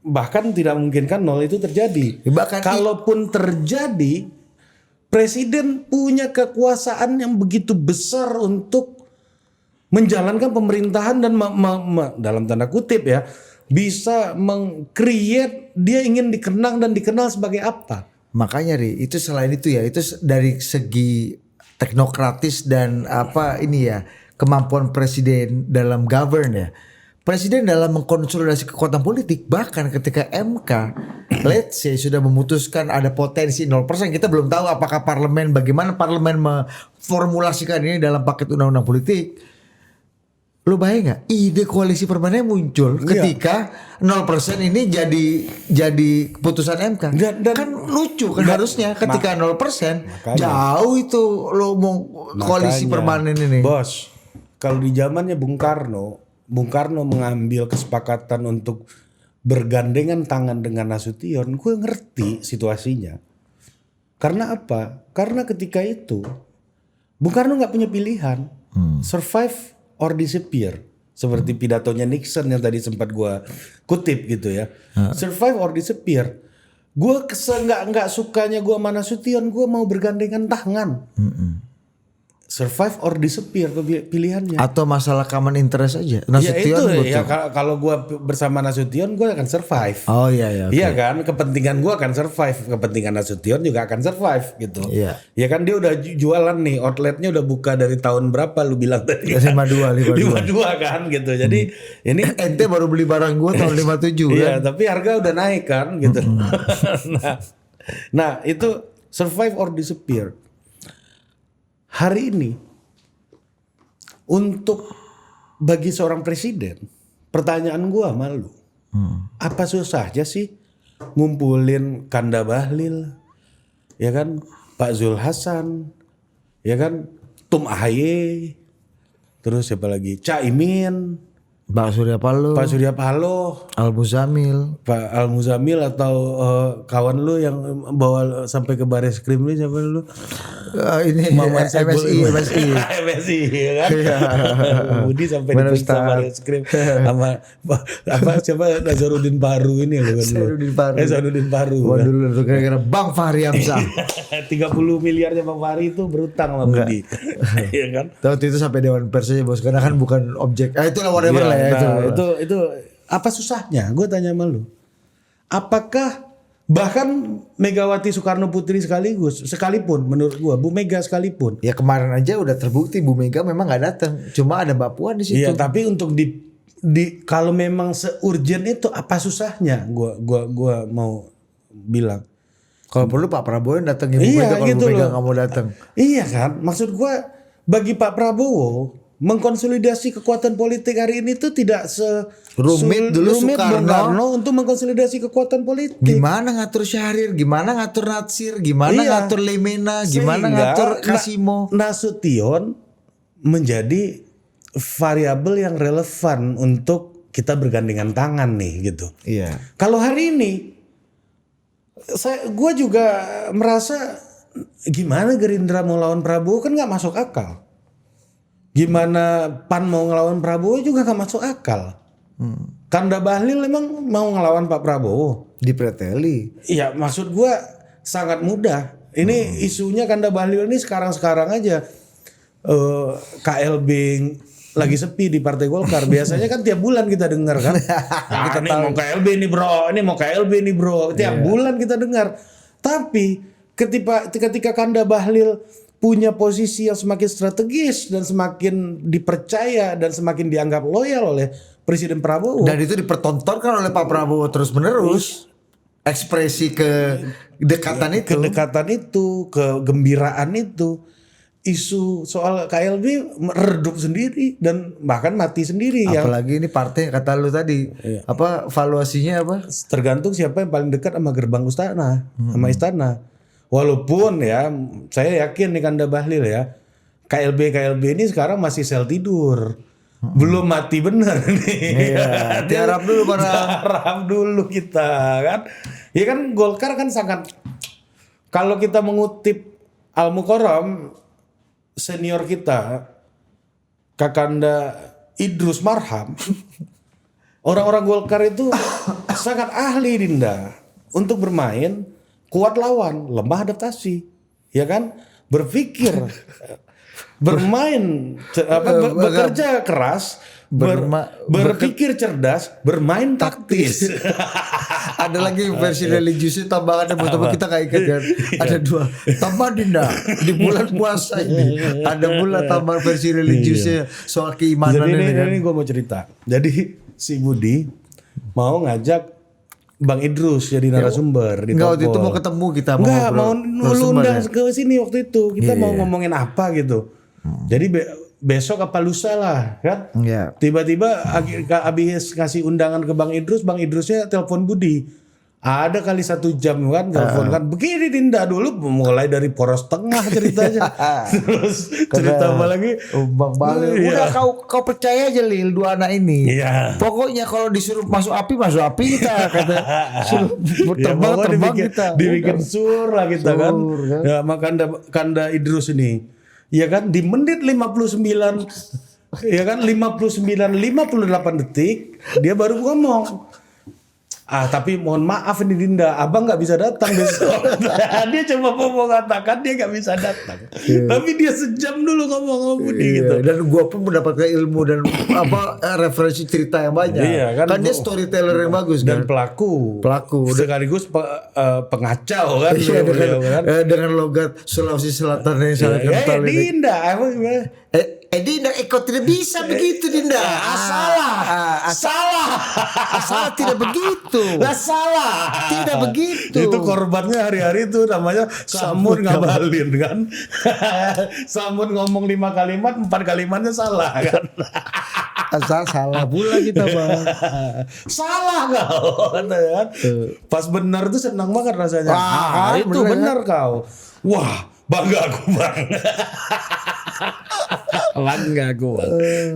A: bahkan tidak memungkinkan 0 itu terjadi. Kalaupun terjadi, presiden punya kekuasaan yang begitu besar untuk menjalankan pemerintahan dan dalam tanda kutip ya, bisa meng-create dia ingin dikenang dan dikenal sebagai apa.
B: Makanya itu selain itu ya, itu dari segi teknokratis dan kemampuan presiden dalam govern ya. Presiden dalam mengkonsolidasi kekuatan politik, bahkan ketika MK let's say sudah memutuskan ada potensi 0%, kita belum tahu apakah bagaimana parlemen memformulasikan ini dalam paket undang-undang politik. Lo bayang gak ide koalisi permanen muncul ketika 0% ini jadi keputusan MK. Dan kan lucu kan harusnya ketika 0% jauh itu lo mau koalisi permanen ini.
A: Bos, kalau di zamannya Bung Karno mengambil kesepakatan untuk bergandengan tangan dengan Nasution, gue ngerti situasinya. Karena apa? Karena ketika itu Bung Karno nggak punya pilihan, survive or disappear, seperti pidatonya Nixon yang tadi sempat gue kutip gitu ya. Survive or disappear. Gue nggak sukanya gue sama Nasution, gue mau bergandengan tangan. Survive or disappear pilihannya.
B: Atau masalah common interest aja.
A: Nasution ya kalau gue bersama Nasution gue akan survive.
B: Oh iya. Okay.
A: Iya kan, kepentingan gue akan survive, kepentingan Nasution juga akan survive gitu.
B: Iya.
A: Ya kan dia udah jualan nih, outletnya udah buka dari tahun berapa lu bilang tadi?
B: 52
A: kan gitu. Jadi ini
B: ente baru beli barang gue tahun 57 kan.
A: Iya, tapi harga udah naik kan gitu. Nah, itu survive or disappear. Hari ini untuk bagi seorang presiden, pertanyaan gua sama lu, apa susahnya sih ngumpulin Kanda Bahlil, ya kan, Pak Zul Hasan, ya kan, Tum Ahaye, terus siapa lagi, Caimin,
B: Pak Surya Paloh,
A: Pak Surya Paloh,
B: Al Muzamil,
A: Pak Al Muzamil atau kawan lu yang bawa sampai ke baris krim lu siapa lu?
B: ini
A: Muhammad
B: MSI,
A: MSI ya kan? Budi sampai diperiksa baris krim sama siapa Nazarudin Paru ini loh kan? Nazarudin Paru.
B: Wah dulu tuh kira-kira Bang Fahri Hamzah.
A: 30 miliarnya Bang Fahri itu berutang sama Budi. Iya kan?
B: Waktu itu sampai Dewan Pers aja bos, karena kan bukan objek. Itulah whatever lah ya.
A: Itu apa susahnya? Gue tanya sama lu. Apakah bahkan Megawati Soekarno Putri sekalipun menurut gue, Bu Mega sekalipun.
B: Ya kemarin aja udah terbukti Bu Mega memang nggak datang. Cuma ada Mbak Puan di situ.
A: Iya, tapi untuk di kalau memang seurgent itu apa susahnya? Gua mau bilang.
B: Kalau perlu Pak Prabowo yang datang Ibu Mega, kalau
A: gitu
B: Bu Mega
A: loh.
B: nggak mau datang.
A: Iya kan? Maksud gue bagi Pak Prabowo mengkonsolidasi kekuatan politik hari ini tuh tidak
B: Rumit dulu Soekarno
A: untuk mengkonsolidasi kekuatan politik.
B: Gimana ngatur Syahrir, gimana ngatur Natsir, gimana ngatur Lemena, gimana ngatur Kasimo.
A: Nasution menjadi variabel yang relevan untuk kita bergandengan tangan nih gitu.
B: Iya.
A: Kalau hari ini gue juga merasa gimana Gerindra mau lawan Prabowo kan nggak masuk akal. Gimana PAN mau ngelawan Prabowo juga gak masuk akal. Kanda Bahlil memang mau ngelawan Pak Prabowo.
B: Dipreteli.
A: Iya maksud gue sangat mudah. Ini isunya Kanda Bahlil ini sekarang aja. KLB lagi sepi di Partai Golkar. Biasanya kan tiap bulan kita dengar kan. Kita nih mau KLB nih bro, ini mau KLB nih bro. Tiap bulan kita dengar. Tapi ketika Kanda Bahlil punya posisi yang semakin strategis dan semakin dipercaya dan semakin dianggap loyal oleh Presiden Prabowo.
B: Dan itu dipertontonkan oleh Pak Prabowo terus menerus. Ekspresi kedekatan itu, kegembiraan itu. Isu soal KLB meredup sendiri dan bahkan mati sendiri. Apalagi ini partai kata lu tadi. Apa valuasinya apa?
A: Tergantung siapa yang paling dekat sama gerbang istana, sama istana. Walaupun ya saya yakin nih Kanda Bahlil ya KLB ini sekarang masih sel tidur, belum mati bener nih.
B: Iya, diharap dulu
A: Diharap dulu kita kan. Ya kan Golkar kan sangat, kalau kita mengutip Al Mukarram senior kita Kakanda Idrus Marham, orang-orang Golkar itu sangat ahli Dinda untuk bermain kuat lawan, lemah adaptasi, ya kan? Berpikir, bermain, bekerja keras, berpikir cerdas, bermain taktis.
B: Ada lagi versi religiusnya tambahannya buat kita nggak ikat kan? Ada 2 tambah Dinda di bulan puasa ini. Ada pula tambah versi religiusnya soal keimanan ini kan?
A: Ini gue mau cerita. Jadi si Budi mau ngajak Bang Idrus jadi narasumber di
B: Enggak, waktu itu mau ketemu kita
A: mau undang ke sini waktu itu. Kita mau ngomongin apa gitu. Jadi besok apa lusa lah kan. Tiba-tiba habis ngasih undangan ke Bang Idrusnya telepon Budi. Ada kali 1 jam kan telepon kan. Begini Dinda dulu mulai dari poros tengah ceritanya. Terus cerita apa lagi?
B: Bang Bahlil. Udah kau percaya aja Lil 2 anak ini.
A: Iya.
B: Pokoknya kalau disuruh masuk api kita kata. Suruh terbang kita.
A: Dibikin sur lah kita kan. Ya sama Kanda Idrus ini. Ya kan di menit 59 ya kan 58 detik dia baru ngomong. Tapi mohon maaf ini Dinda, abang nggak bisa datang besok. Dia coba mau mengatakan dia nggak bisa datang, tapi dia sejam dulu ngomong sama Budi gitu.
B: Dan gue pun mendapatkan ilmu dan referensi cerita yang banyak. Kan dia storyteller yang bagus
A: dan
B: kan?
A: pelaku sekaligus pengacau kan.
B: Dengan logat Sulawesi Selatan yang sangat kental ini.
A: Dinda,
B: Dinda, kau tidak bisa begitu Dinda. Salah tidak begitu.
A: Salah.
B: Tidak begitu.
A: Itu korbannya hari-hari itu namanya Samun ngabalin kan. Samun ngomong 5 kalimat, 4 kalimatnya salah kan.
B: Salah pula kita Bang.
A: Salah kau kan. Pas benar tuh senang banget rasanya. Itu benar kau. Wah, bangga aku Bang.
B: Bangga gue.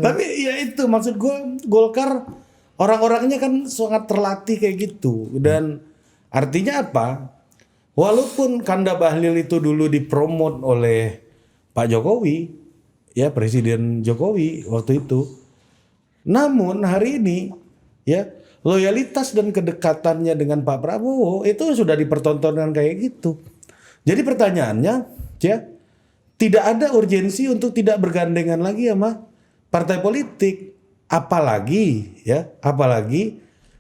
A: Tapi ya itu maksud gue, Golkar orang-orangnya kan sangat terlatih kayak gitu. Dan artinya apa? Walaupun Kanda Bahlil itu dulu dipromot oleh Pak Jokowi, ya Presiden Jokowi waktu itu. Namun hari ini ya loyalitas dan kedekatannya dengan Pak Prabowo itu sudah dipertontonkan kayak gitu. Jadi pertanyaannya, ya tidak ada urgensi untuk tidak bergandengan lagi sama partai politik. Apalagi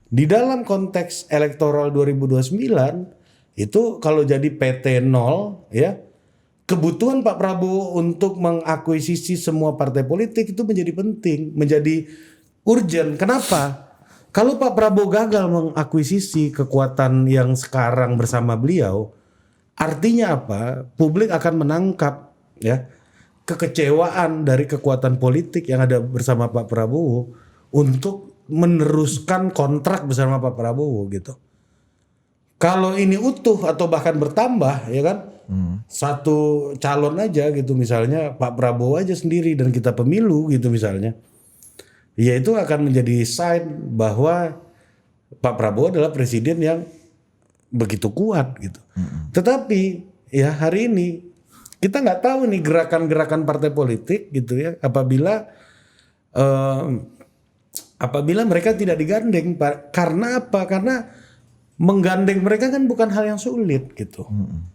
A: di dalam konteks elektoral 2029 itu kalau jadi PT 0 ya, kebutuhan Pak Prabowo untuk mengakuisisi semua partai politik itu menjadi penting, menjadi urgent. Kenapa? Kalau Pak Prabowo gagal mengakuisisi kekuatan yang sekarang bersama beliau, artinya apa? Publik akan menangkap ya kekecewaan dari kekuatan politik yang ada bersama Pak Prabowo untuk meneruskan kontrak bersama Pak Prabowo gitu. Kalau ini utuh atau bahkan bertambah ya kan, satu calon aja gitu misalnya Pak Prabowo aja sendiri dan kita pemilu gitu misalnya, ya itu akan menjadi sign bahwa Pak Prabowo adalah presiden yang begitu kuat gitu. Tetapi ya hari ini kita nggak tahu nih gerakan-gerakan partai politik gitu ya apabila mereka tidak digandeng. Karena apa? Karena menggandeng mereka kan bukan hal yang sulit gitu.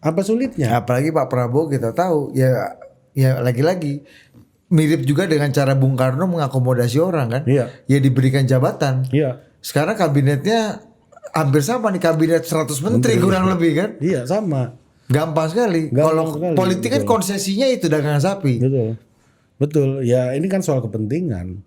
A: Apa sulitnya?
B: Apalagi Pak Prabowo kita tahu ya lagi-lagi mirip juga dengan cara Bung Karno mengakomodasi orang kan.
A: Iya.
B: Ya diberikan jabatan.
A: Iya.
B: Sekarang kabinetnya hampir sama nih, kabinet 100 menteri kurang lebih kan.
A: Iya sama.
B: Gampang sekali. Kalau politik kan konsesinya itu dagangan sapi.
A: Betul. Ya ini kan soal kepentingan.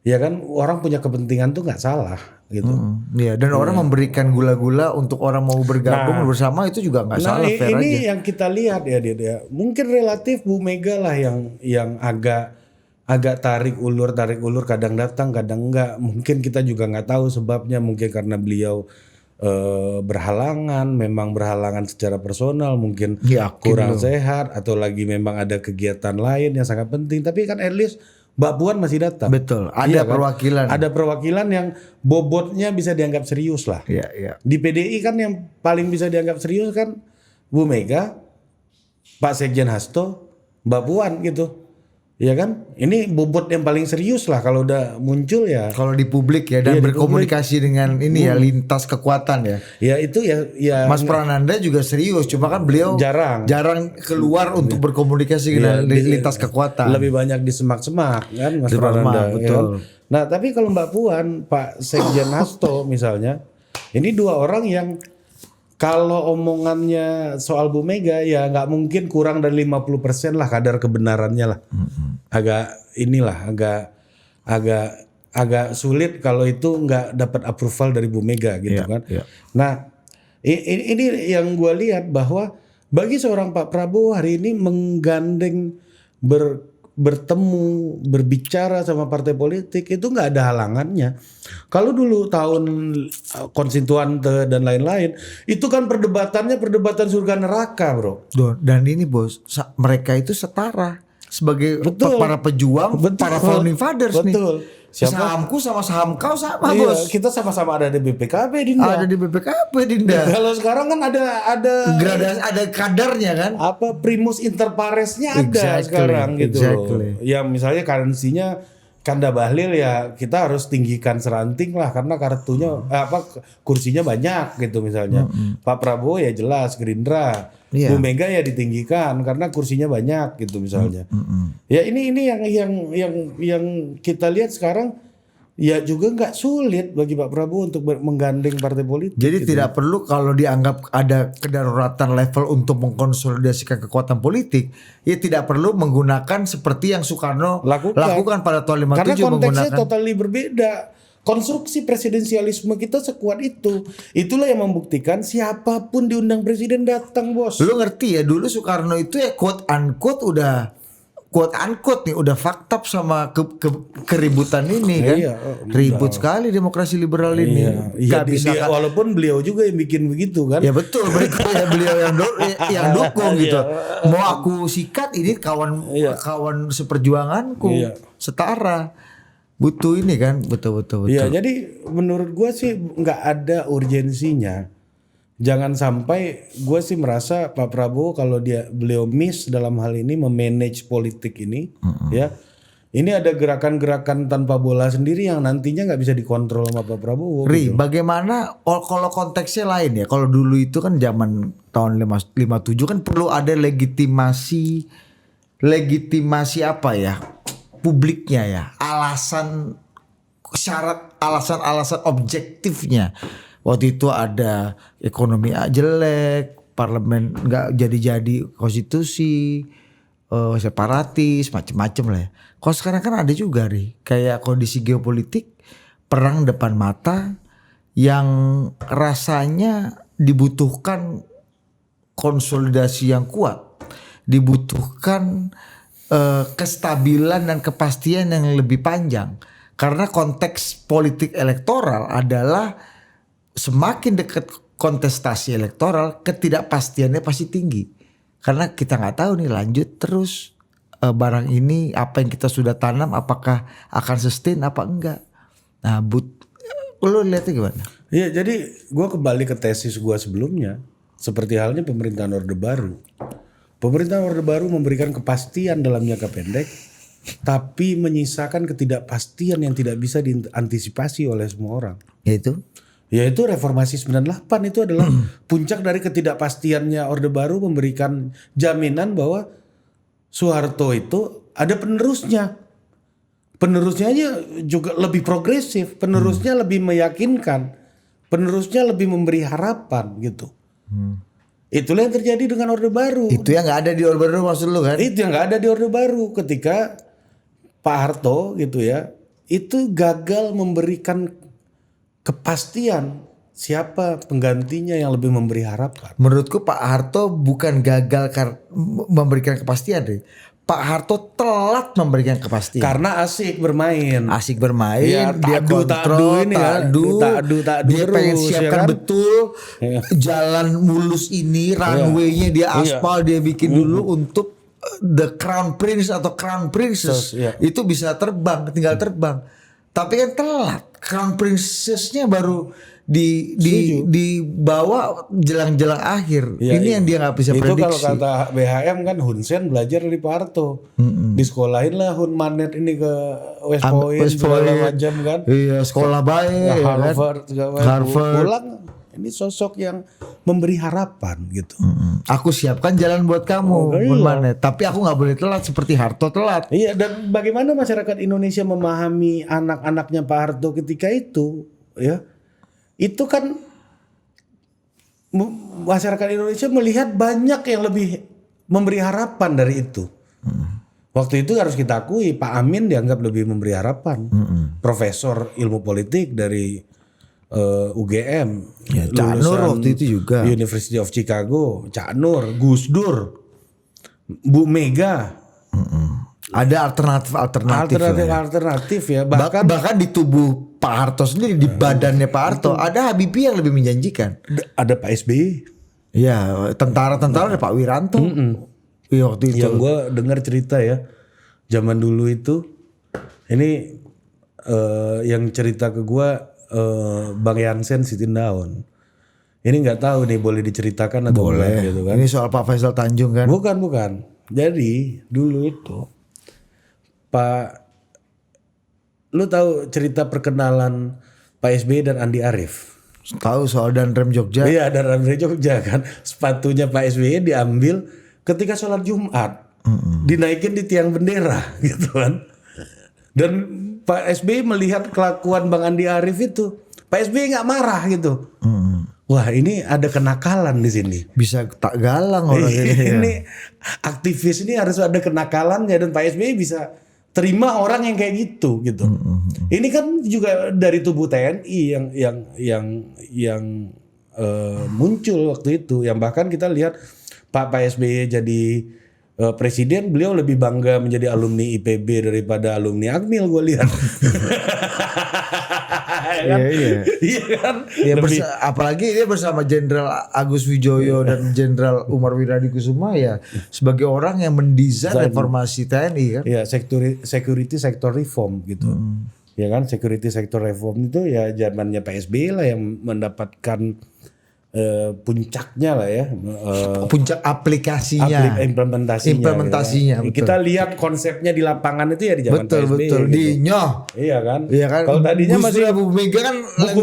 A: Ya kan orang punya kepentingan tuh nggak salah gitu.
B: Iya, dan orang memberikan gula-gula untuk orang mau bergabung bersama itu juga nggak salah. Fair
A: ini
B: aja.
A: yang kita lihat ya dia. Mungkin relatif Bu Mega lah yang agak tarik ulur kadang datang kadang enggak. Mungkin kita juga nggak tahu sebabnya. Mungkin karena beliau memang berhalangan secara personal, mungkin kurang sehat atau lagi memang ada kegiatan lain yang sangat penting. Tapi kan at least Mbak Puan masih datang.
B: Betul. Ada perwakilan.
A: Ada perwakilan yang bobotnya bisa dianggap serius lah.
B: Iya.
A: Di PDI kan yang paling bisa dianggap serius kan Bu Mega, Pak Sekjen Hasto, Mbak Puan gitu. Ya kan? Ini bobot yang paling serius lah kalau udah muncul ya.
B: Kalau di publik ya, dan berkomunikasi dengan ini ya lintas kekuatan ya.
A: Ya itu ya
B: Mas Prananda juga serius, cuma kan beliau jarang keluar untuk berkomunikasi dengan lintas kekuatan.
A: Lebih banyak di semak-semak kan Mas Prananda.
B: Betul.
A: Ya kan? Nah tapi kalau Mbak Puan, Pak Sekjen Hasto misalnya, ini dua orang yang kalau omongannya soal Bu Mega ya nggak mungkin kurang dari 50% lah kadar kebenarannya lah. Agak sulit kalau itu nggak dapat approval dari Bu Mega gitu kan. Iya. Nah ini yang gue lihat bahwa bagi seorang Pak Prabowo hari ini menggandeng bertemu, berbicara sama partai politik itu nggak ada halangannya. Kalau dulu tahun konstituante dan lain-lain itu kan perdebatan surga neraka bro.
B: Dan ini bos, mereka itu setara sebagai para pejuang, para founding fathers nih. Sahamku sama saham kau sama bos.
A: Kita sama-sama ada di BPKB Dinda.
B: Ada di BPKB Dinda.
A: Kalau sekarang kan ada
B: gradasi, ada kadarnya kan.
A: Apa primus inter paresnya ada sekarang gitu. Yang misalnya currency-nya Kanda Bahlil ya kita harus tinggikan seranting lah karena kartunya kursinya banyak gitu misalnya. Pak Prabowo ya jelas Gerindra. Bu Mega ya ditinggikan karena kursinya banyak gitu misalnya. Ya ini yang kita lihat sekarang ya juga nggak sulit bagi Pak Prabowo untuk menggandeng partai politik.
B: Jadi
A: gitu.
B: Tidak perlu kalau dianggap ada kedaruratan level untuk mengkonsolidasikan kekuatan politik, ya tidak perlu menggunakan seperti yang Soekarno lakukan pada tahun 57.
A: Karena konteksnya totally berbeda. Konstruksi presidensialisme kita sekuat itu. Itulah yang membuktikan siapapun diundang presiden datang bos.
B: Lu ngerti ya dulu Soekarno itu ya quote unquote udah quote unquote nih udah fucked up sama keributan ini kan.
A: Iya,
B: Ribut sekali demokrasi liberal ini.
A: Iya, walaupun beliau juga yang bikin begitu kan.
B: Ya betul, beliau yang dukung gitu. Mau aku sikat ini kawan seperjuanganku, setara. Butuh ini kan, betul.
A: Iya, jadi menurut gua sih nggak ada urgensinya. Jangan sampai, gue sih merasa Pak Prabowo kalau beliau miss dalam hal ini memanage politik ini, ya, ini ada gerakan-gerakan tanpa bola sendiri yang nantinya nggak bisa dikontrol sama Pak Prabowo.
B: Ri,
A: gitu.
B: bagaimana kalau konteksnya lain ya? Kalau dulu itu kan zaman tahun 57 kan perlu ada legitimasi apa ya? Publiknya ya, alasan objektifnya. Waktu itu ada ekonomi jelek, parlemen nggak jadi konstitusi, separatis, macem-macem lah ya. Kalau sekarang kan ada juga nih, kayak kondisi geopolitik, perang depan mata, yang rasanya dibutuhkan konsolidasi yang kuat, dibutuhkan kestabilan dan kepastian yang lebih panjang. Karena konteks politik elektoral adalah semakin dekat kontestasi elektoral, ketidakpastiannya pasti tinggi. Karena kita nggak tahu nih lanjut terus barang ini, apa yang kita sudah tanam apakah akan sustain apa enggak. Nah, lo lihatnya gimana?
A: Iya, jadi gue kembali ke tesis gue sebelumnya, seperti halnya pemerintahan Orde Baru. Pemerintahan Orde Baru memberikan kepastian dalam jangka pendek, tapi menyisakan ketidakpastian yang tidak bisa diantisipasi oleh semua orang. Yaitu reformasi 98 itu adalah puncak dari ketidakpastiannya Orde Baru, memberikan jaminan bahwa Soeharto itu ada penerusnya. Penerusnya aja juga lebih progresif, penerusnya lebih meyakinkan, penerusnya lebih memberi harapan gitu. Itulah yang terjadi dengan Orde Baru.
B: Itu yang nggak ada di Orde Baru maksud lu kan?
A: Itu yang nggak ada di Orde Baru ketika Pak Harto gitu ya, itu gagal memberikan kepastian siapa penggantinya yang lebih memberi harapan.
B: Menurutku Pak Harto bukan gagal memberikan kepastian deh. Pak Harto telat memberikan kepastian.
A: Karena asik bermain,
B: ya, dia kontrol, dia pengen siapkan betul jalan mulus ini, runway-nya dia aspal, dia bikin dulu untuk the crown prince atau crown princess itu bisa terbang, tinggal terbang. Tapi kan telat, crown princess-nya baru dibawa jelang-jelang akhir. Ini yang dia nggak bisa prediksi.
A: Itu kalau kata BHM kan Hun Sen belajar dari Pak Harto. Disekolahin lah Hun Manet ini ke West Point segala macam kan.
B: Iya, sekolah baik.
A: Harvard. Pulang ini sosok yang memberi harapan gitu.
B: Aku siapkan jalan buat kamu, Hun Manet. Tapi aku nggak boleh telat seperti Harto telat.
A: Iya, dan bagaimana masyarakat Indonesia memahami anak-anaknya Pak Harto ketika itu, ya? Itu kan masyarakat Indonesia melihat banyak yang lebih memberi harapan dari itu. Waktu itu harus kita akui Pak Amin dianggap lebih memberi harapan. Profesor ilmu politik dari UGM,
B: ya, Cak Nur waktu itu juga.
A: University of Chicago, Cak Nur, Gus Dur, Bu Mega.
B: Ada alternatif ya. Bahkan di tubuh Pak Harto sendiri, di badannya Pak Harto ada Habibie yang lebih menjanjikan.
A: Ada Pak SBY.
B: Iya, tentara-tentara ada Pak Wiranto. Iya, waktu itu.
A: Yang gue dengar cerita ya, zaman dulu itu, ini yang cerita ke gue Bang Yansen Sitindaun. Ini nggak tahu nih boleh diceritakan atau
B: boleh
A: gitu kan?
B: Ini soal Pak Faisal Tanjung kan?
A: Bukan. Jadi dulu itu lu tahu cerita perkenalan Pak SBY dan Andi Arief?
B: Tahu soal Danrem Jogja?
A: Iya, Danrem Jogja kan. Sepatunya Pak SBY diambil ketika sholat Jumat, dinaikin di tiang bendera gitu kan. Dan Pak SBY melihat kelakuan Bang Andi Arief itu, Pak SBY nggak marah gitu. Wah, ini ada kenakalan di sini.
B: Bisa tak galang orang
A: ini. Aktivis ini harus ada kenakalannya, dan Pak SBY bisa terima orang yang kayak gitu. Ini kan juga dari tubuh TNI yang muncul waktu itu, yang bahkan kita lihat Pak SBY jadi presiden, beliau lebih bangga menjadi alumni IPB daripada alumni Akmil, gue lihat. Iya kan?
B: Apalagi dia bersama Jenderal Agus Wijoyo dan Jenderal Umar Wiradikusuma ya sebagai orang yang mendesain reformasi TNI kan.
A: Iya, security sector reform gitu. Ya kan, security sector reform itu ya zamannya PSBY lah yang mendapatkan puncaknya lah ya,
B: puncak aplikasinya,
A: implementasinya. Ya. Kita lihat konsepnya di lapangan itu ya di zaman PSBY.
B: Betul. Gitu. Di nyoh.
A: Iya kan.
B: Kalau tadinya masih
A: Bu Mega kan buku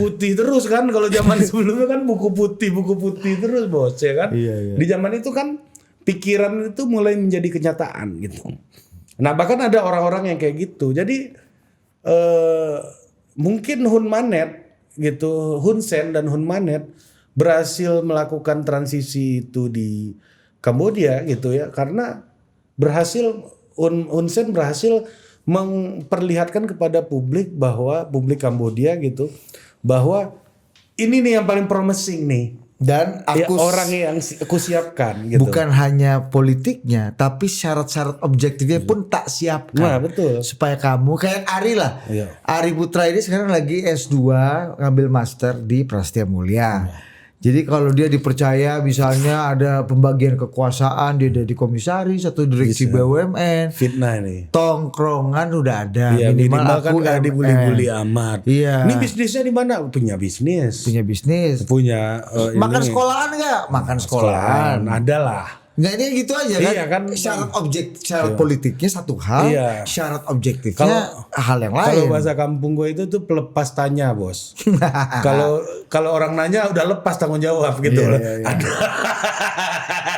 A: putih terus kan. Kalau zaman sebelumnya kan buku putih terus bos ya kan.
B: Iya.
A: Di zaman itu kan pikiran itu mulai menjadi kenyataan gitu. Nah bahkan ada orang-orang yang kayak gitu. Jadi mungkin Hun Manet gitu, Hun Sen dan Hun Manet berhasil melakukan transisi itu di Kamboja gitu ya, karena Hun Sen berhasil memperlihatkan kepada publik Kamboja gitu bahwa ini nih yang paling promising nih. Dan orang yang aku siapkan gitu.
B: Bukan hanya politiknya, tapi syarat-syarat objektifnya pun tak siapkan.
A: Nah, betul.
B: Supaya kamu kayak Ari lah.
A: Iya.
B: Ari Putra ini sekarang lagi S2 ngambil master di Prasetya Mulia. Jadi kalau dia dipercaya misalnya ada pembagian kekuasaan, dia jadi komisaris atau direksi BUMN.
A: Fitnah ini.
B: Tongkrongan udah ada.
A: Iya, minimal aku kan gak dibully-bully amat.
B: Iya.
A: Ini bisnisnya di mana? Punya bisnis. Punya
B: makan sekolahan nggak? Makan sekolahan.
A: Ada lah.
B: Nggak, ini gitu aja kan.
A: Iya, kan
B: syarat politiknya satu hal, syarat objektifnya hal yang lain.
A: Kalau bahasa kampung gue itu tuh pelepas tanya bos. Kalau orang nanya udah lepas tanggung jawab gitu loh.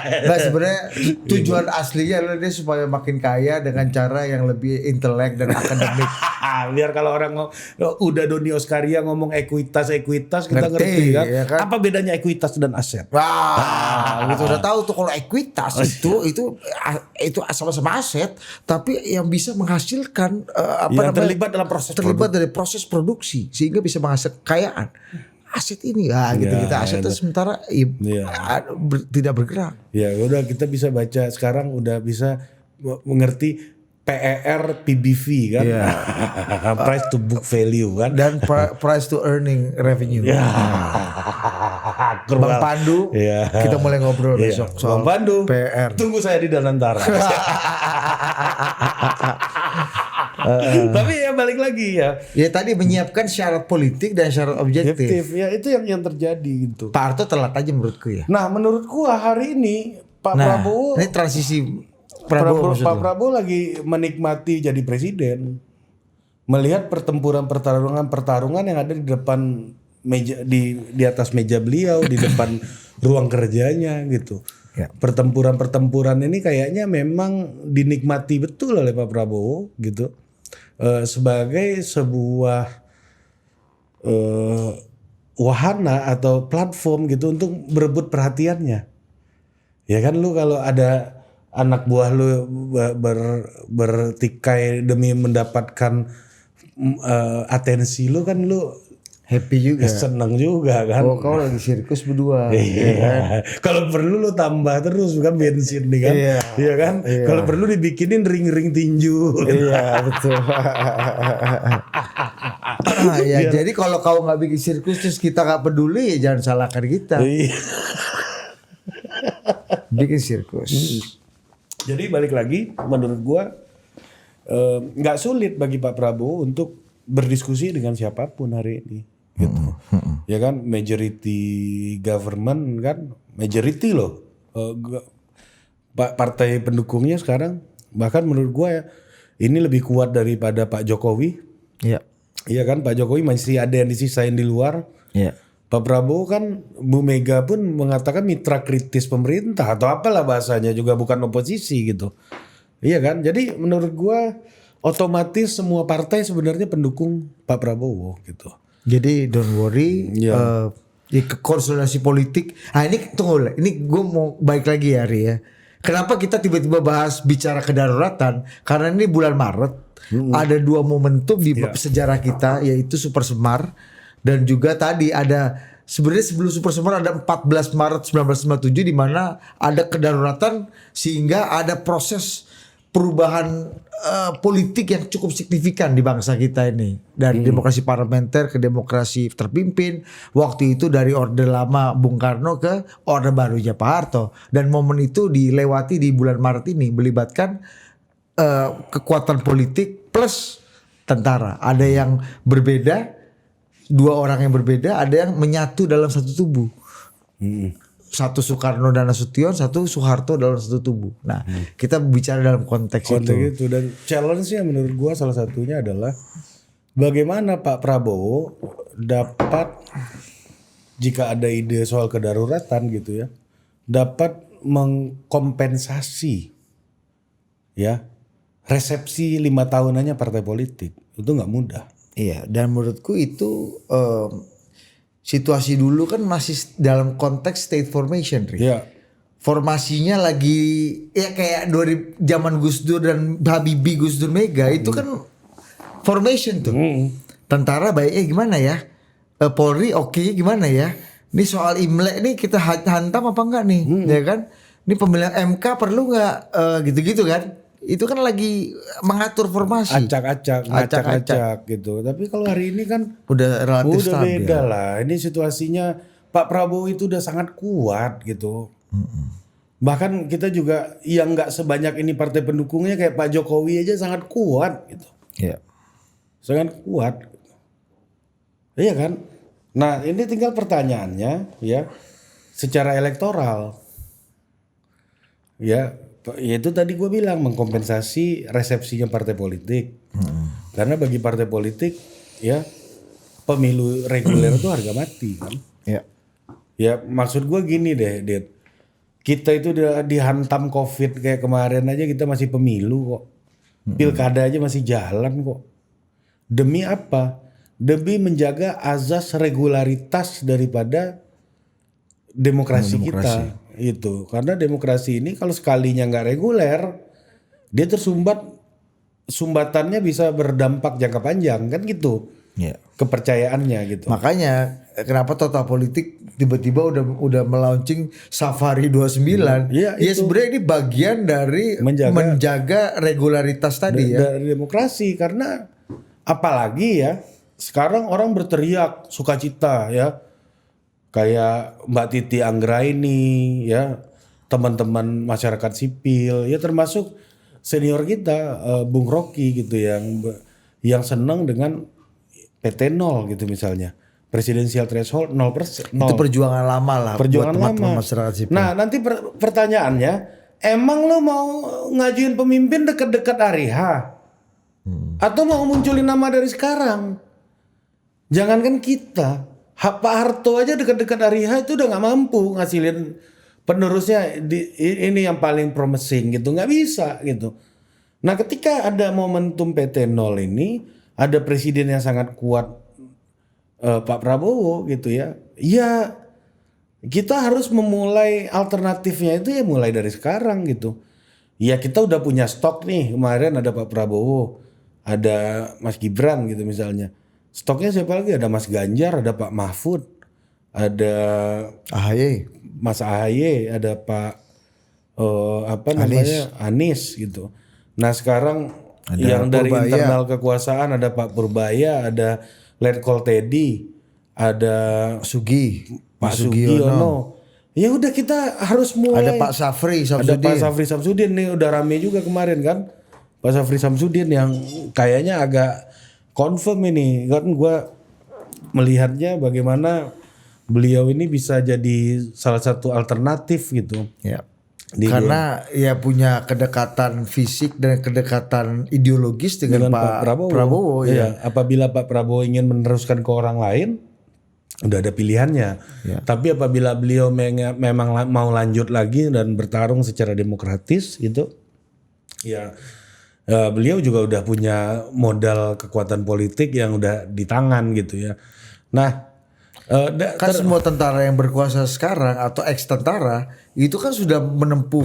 B: Nah sebenarnya tujuan aslinya adalah dia supaya makin kaya dengan cara yang lebih intelek dan akademik.
A: Biar kalau orang udah Doni Oskaria ngomong ekuitas kita ngerti kan?
B: Ya kan?
A: Apa bedanya ekuitas dan aset?
B: Gitu udah tahu tuh kalau ekuitas itu sama-sama aset, tapi yang bisa menghasilkan
A: terlibat
B: dari proses produksi sehingga bisa menghasilkan kekayaan. Aset ini gitu aset itu sementara tidak bergerak.
A: Ya udah kita bisa baca sekarang udah bisa mengerti PER PBV kan, price to book value kan,
B: dan price to earning revenue. Bang Pandu, kita mulai ngobrol besok soal
A: Bang Pandu,
B: PER.
A: Tunggu saya di Danantara. Tapi ya balik lagi ya.
B: Ya tadi menyiapkan syarat politik dan syarat objektif.
A: Ya itu yang terjadi gitu.
B: Pak Harto telat aja menurutku ya.
A: Nah menurutku hari ini Prabowo.
B: Ini transisi
A: Pak Prabowo lagi menikmati jadi presiden, melihat pertarungan yang ada di depan meja di atas meja beliau, di depan ruang kerjanya gitu. Ya. Pertempuran ini kayaknya memang dinikmati betul oleh Pak Prabowo gitu, sebagai sebuah wahana atau platform gitu untuk berebut perhatiannya. Ya kan lu kalau ada anak buah lu bertikai demi mendapatkan atensi lu kan lu
B: happy juga,
A: seneng juga kan.
B: Oh kau lagi sirkus berdua.
A: Iya. Kalau perlu lu tambah terus bukan bensin nih kan. Iya kan. Kalau perlu dibikinin ring-ring tinju.
B: Iya betul. Jadi kalau kau nggak bikin sirkus terus kita nggak peduli ya jangan salahkan kita. Bikin sirkus.
A: Jadi balik lagi menurut gua nggak sulit bagi Pak Prabowo untuk berdiskusi dengan siapapun hari ini gitu. Ya kan majority government kan majority loh partai pendukungnya sekarang bahkan menurut gua ya ini lebih kuat daripada Pak Jokowi. Iya kan Pak Jokowi masih ada yang disisain di luar. Pak Prabowo kan Bu Mega pun mengatakan mitra kritis pemerintah atau apalah bahasanya juga bukan oposisi gitu. Iya kan? Jadi menurut gua otomatis semua partai sebenarnya pendukung Pak Prabowo gitu.
B: Jadi don't worry konsolidasi politik. Ini tunggu, ini gue mau baik lagi ya Ari ya. Kenapa kita tiba-tiba bahas bicara kedaruratan? Karena ini bulan Maret ada dua momentum di sejarah kita yaitu Super Semar dan juga tadi ada sebenarnya sebelum Super Semar ada 14 Maret 1957 di mana ada kedaruratan sehingga ada proses perubahan politik yang cukup signifikan di bangsa kita ini, dari demokrasi parlementer ke demokrasi terpimpin. Waktu itu dari Orde Lama Bung Karno ke Orde Barunya Pak Harto, dan momen itu dilewati di bulan Maret ini melibatkan kekuatan politik plus tentara. Ada yang berbeda, dua orang yang berbeda, ada yang menyatu dalam satu tubuh. Satu Soekarno dan Nasution, satu Soeharto dalam satu tubuh. Nah, kita bicara dalam konteks itu.
A: Dan challenge-nya menurut gua salah satunya adalah bagaimana Pak Prabowo dapat, jika ada ide soal kedaruratan gitu ya, dapat mengkompensasi ya resepsi 5 tahunannya partai politik. Itu nggak mudah.
B: Iya, dan menurutku itu situasi dulu kan masih dalam konteks state formation, Ri.
A: Iya.
B: Formasinya lagi ya kayak zaman Gus Dur dan Habibie, Gus Dur Mega itu kan formation tuh. Tentara baiknya gimana ya? Polri oke gimana ya? Ini soal Imlek nih kita hantam apa enggak nih? Ya kan? Ini pemilihan MK perlu nggak gitu-gitu kan? Itu kan lagi mengatur formasi.
A: Acak-acak gitu. Tapi kalau hari ini kan
B: udah relatif
A: udah
B: stabil.
A: beda lah. Ini situasinya Pak Prabowo itu udah sangat kuat gitu. Bahkan kita juga yang nggak sebanyak ini partai pendukungnya kayak Pak Jokowi aja sangat kuat gitu.
B: Iya.
A: Sangat kuat. Iya kan? Nah, ini tinggal pertanyaannya ya secara elektoral. Ya, itu tadi gue bilang mengkompensasi resepsinya partai politik. Karena bagi partai politik ya pemilu reguler itu harga mati kan.
B: Iya.
A: Ya maksud gue gini deh, Dit. Kita itu udah dihantam COVID kayak kemarin aja kita masih pemilu kok. Pilkada aja masih jalan kok. Demi apa? Demi menjaga azas regularitas daripada demokrasi kita. Itu karena demokrasi ini kalau sekalinya nggak reguler dia sumbatannya bisa berdampak jangka panjang kan gitu.
B: Iya.
A: Kepercayaannya gitu.
B: Makanya kenapa Total Politik tiba-tiba udah melaunching Safari 29.
A: Iya,
B: Ya
A: itu.
B: sebenarnya ini bagian dari menjaga regularitas tadi ya.
A: Dari demokrasi karena apalagi ya sekarang orang berteriak sukacita ya. Kayak Mbak Titi Anggraini ya, teman-teman masyarakat sipil ya termasuk senior kita Bung Rocky gitu yang senang dengan PT 0 gitu misalnya. Presidensial threshold 0%.
B: Itu perjuangan lama lah
A: Perjuangan
B: buat teman-teman
A: lama.
B: masyarakat sipil.
A: Nah, nanti pertanyaannya, emang lo mau ngajuin pemimpin deket-deket hari H? Atau mau munculin nama dari sekarang? Jangankan kita. Pak Harto aja dekat-dekat hari H itu udah nggak mampu ngasilin penerusnya ini yang paling promising gitu, nggak bisa gitu. Nah ketika ada momentum PT 0 ini ada presiden yang sangat kuat Pak Prabowo gitu ya, ya kita harus memulai alternatifnya itu ya mulai dari sekarang gitu. Ya kita udah punya stok nih, kemarin ada Pak Prabowo, ada Mas Gibran gitu misalnya. Stoknya siapa lagi? Ada Mas Ganjar, ada Pak Mahfud, ada
B: AHY,
A: Mas AHY, ada Pak Anies gitu. Nah sekarang ada yang dari
B: Purbaya.
A: Internal kekuasaan ada Pak Purbaya, ada Letkol Teddy, ada Pak Sugiono. Ya udah kita harus mulai.
B: Ada Pak Safri Samsudin.
A: Ada Pak Safri Samsudin nih udah rame juga kemarin kan. Pak Safri Samsudin yang kayaknya agak confirm ini kan, gue melihatnya bagaimana beliau ini bisa jadi salah satu alternatif gitu.
B: Ya. Karena ya punya kedekatan fisik dan kedekatan ideologis dengan Pak Prabowo
A: ya. Apabila Pak Prabowo ingin meneruskan ke orang lain, udah ada pilihannya. Ya. Tapi apabila beliau memang mau lanjut lagi dan bertarung secara demokratis gitu, ya. Beliau juga udah punya modal kekuatan politik yang udah di tangan gitu ya. Nah,
B: kan semua tentara yang berkuasa sekarang atau ex tentara itu kan sudah menempuh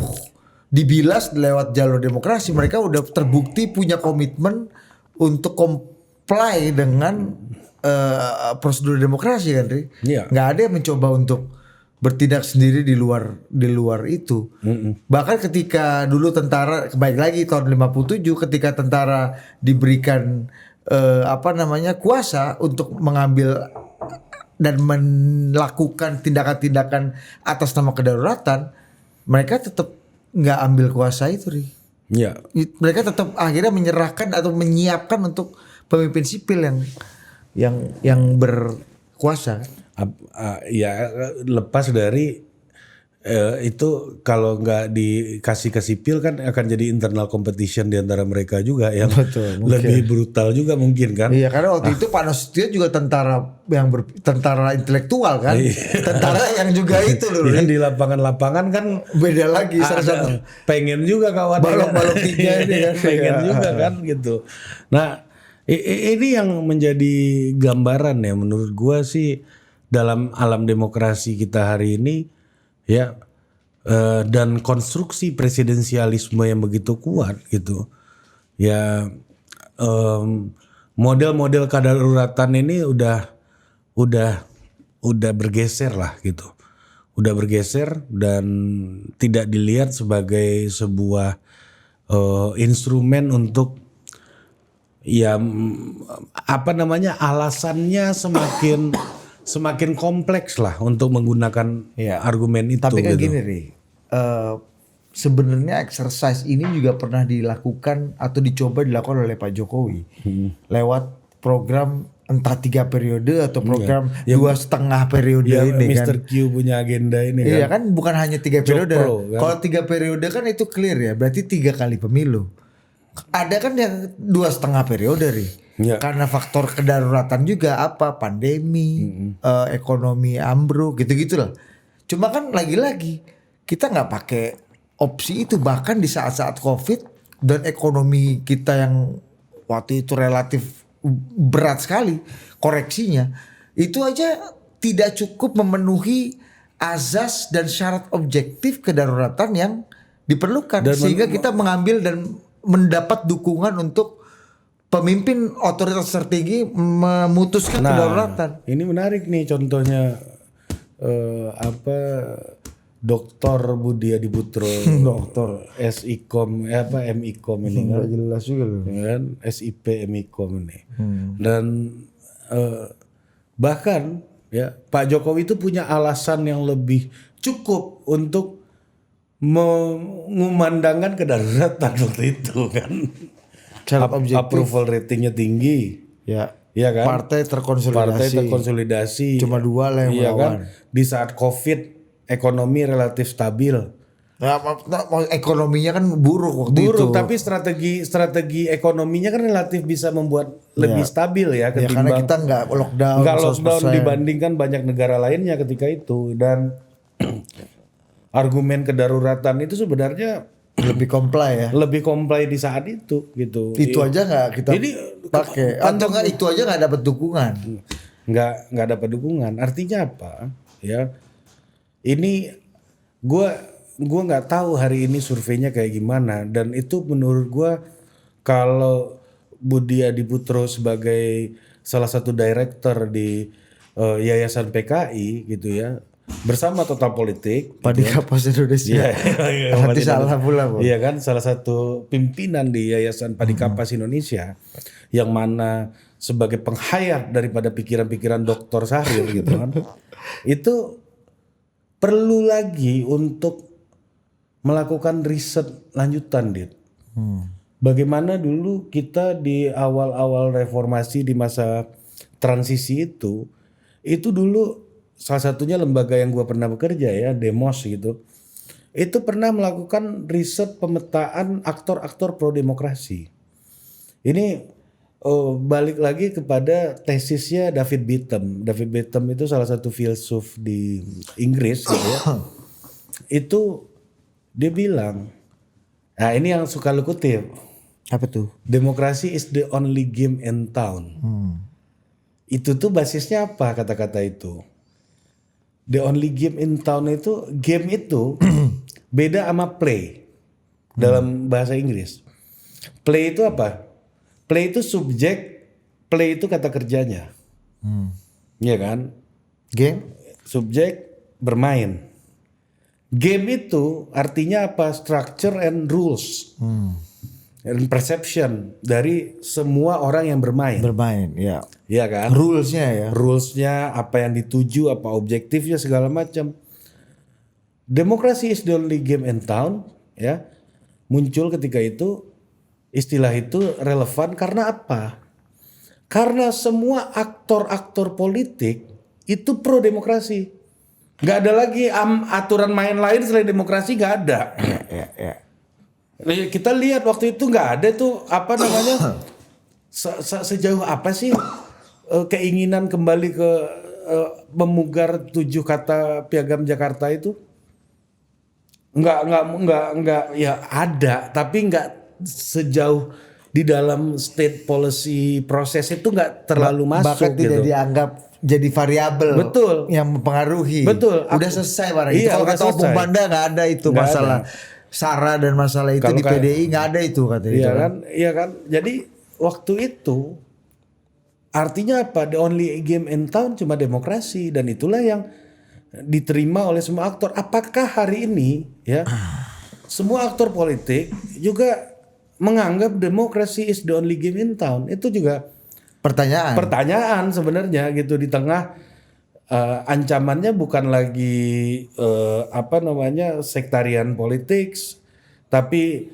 B: dibilas lewat jalur demokrasi. Mereka udah terbukti punya komitmen untuk comply dengan prosedur demokrasi kan, Ri.
A: Iya.
B: Nggak ada yang mencoba untuk bertindak sendiri di luar itu. Bahkan ketika dulu tentara, baik lagi tahun 57 ketika tentara diberikan kuasa untuk mengambil dan melakukan tindakan-tindakan atas nama kedaruratan, mereka tetap nggak ambil kuasa itu, Ri.
A: Iya.
B: Mereka tetap akhirnya menyerahkan atau menyiapkan untuk pemimpin sipil yang berkuasa.
A: Ya lepas dari itu kalau nggak dikasih ke sipil kan akan jadi internal competition di antara mereka juga yang
B: Betul,
A: lebih brutal juga mungkin kan.
B: Iya, karena waktu itu Pak Nasution juga tentara tentara intelektual kan. Tentara yang juga itu loh.
A: Yang di lapangan-lapangan kan
B: Beda lagi sana.
A: pengen juga kawan
B: Balok-balok tiga ini kan.
A: pengen juga kan gitu. Nah ini yang menjadi gambaran ya menurut gua sih dalam alam demokrasi kita hari ini ya, dan konstruksi presidensialisme yang begitu kuat gitu ya, model-model kedaruratan ini udah bergeser lah gitu, udah bergeser dan tidak dilihat sebagai sebuah instrumen untuk ya alasannya semakin kompleks lah untuk menggunakan argumen itu.
B: Tapi kan
A: gitu.
B: gini, Ri. Sebenarnya exercise ini juga pernah dilakukan atau dicoba dilakukan oleh Pak Jokowi lewat program entah 3 periode atau program 2,5 periode ini kan.
A: Mr. Q punya agenda ini kan.
B: Iya kan, bukan hanya 3 periode.
A: Pro, kan?
B: Kalau 3 periode kan itu clear ya, berarti 3 kali pemilu. Ada kan yang 2,5 periode, Ri.
A: Ya.
B: Karena faktor kedaruratan juga pandemi, ekonomi ambruk gitu-gitulah. Cuma kan lagi-lagi kita nggak pakai opsi itu, bahkan di saat-saat Covid dan ekonomi kita yang waktu itu relatif berat sekali koreksinya, itu aja tidak cukup memenuhi azas dan syarat objektif kedaruratan yang diperlukan, sehingga kita mengambil dan mendapat dukungan untuk pemimpin otoritas tertinggi memutuskan kedaruratan.
A: Ini menarik nih contohnya Dr. Budi Adiputro, Dr. SIKOM MIKOM ini kan.
B: Nggak jelas juga loh.
A: Kan SIP MIKOM ini. Dan bahkan ya Pak Jokowi itu punya alasan yang lebih cukup untuk mengumandangkan kedaruratan waktu itu kan. Approval ratingnya tinggi, ya kan. Partai terkonsolidasi,
B: cuma 2 lah yang melawan.
A: Kan? Di saat COVID, ekonomi relatif stabil.
B: Nah, ekonominya kan buruk waktu itu.
A: Tapi strategi ekonominya kan relatif bisa membuat lebih stabil ya ketimbang.
B: Karena kita nggak lockdown.
A: Nggak lockdown dibandingkan banyak negara lainnya ketika itu, dan argumen kedaruratan itu sebenarnya
B: lebih comply
A: di saat itu gitu.
B: Itu aja nggak kita pakai, atau nggak itu aja nggak dapat dukungan.
A: Nggak dapat dukungan. Artinya apa? Ya, ini gue nggak tahu hari ini surveinya kayak gimana, dan itu menurut gue kalau Budi Adiputro sebagai salah satu director di Yayasan PKI gitu ya, bersama Total Politik,
B: Padikapas Indonesia. Nanti salah pula, Bro.
A: Iya kan, salah satu pimpinan di Yayasan Padikapas Indonesia yang mana sebagai penghayat daripada pikiran-pikiran Dr. Syahrir gitu kan. Itu perlu lagi untuk melakukan riset lanjutan, Dit. Bagaimana dulu kita di awal-awal reformasi di masa transisi itu dulu salah satunya lembaga yang gue pernah bekerja ya, Demos gitu, itu pernah melakukan riset pemetaan aktor-aktor pro demokrasi. Ini balik lagi kepada tesisnya David Beetham. David Beetham itu salah satu filsuf di Inggris gitu ya. Itu dia bilang, nah ini yang suka lu kutip.
B: Apa tuh?
A: Demokrasi is the only game in town. Itu tuh basisnya apa kata-kata itu? The only game in town itu, game itu beda sama play dalam bahasa Inggris. Play itu apa? Play itu subjek, play itu kata kerjanya. Iya kan?
B: Game?
A: Subjek bermain. Game itu artinya apa? Structure and rules. And perception dari semua orang yang bermain.
B: Bermain, ya.
A: Iya kan?
B: Rulesnya ya.
A: Rulesnya, apa yang dituju, apa objektifnya, segala macam. Demokrasi is the only game in town, ya. Muncul ketika itu, istilah itu relevan karena apa? Karena semua aktor-aktor politik itu pro demokrasi. Gak ada lagi aturan main lain selain demokrasi, gak ada.
B: Ya.
A: Kita lihat waktu itu nggak ada tuh apa namanya sejauh apa sih keinginan kembali ke memugar 7 kata Piagam Jakarta itu nggak ya ada, tapi nggak sejauh di dalam state policy proses itu nggak terlalu masuk.
B: Bahkan tidak
A: gitu.
B: dianggap jadi variabel.
A: Betul.
B: Yang mempengaruhi.
A: Betul.
B: Udah selesai barang itu.
A: Iya,
B: Kalau kata Opung Banda nggak ada itu
A: Nggak
B: masalah.
A: ada.
B: Sara dan masalah itu
A: Kalau
B: di PDI nggak ada itu katanya.
A: Iya kan, iya kan. Jadi waktu itu artinya apa? The only game in town cuma demokrasi, dan itulah yang diterima oleh semua aktor. Apakah hari ini ya semua aktor politik juga menganggap demokrasi is the only game in town? Itu juga pertanyaan sebenarnya gitu di tengah ancamannya bukan lagi sektarian politics, tapi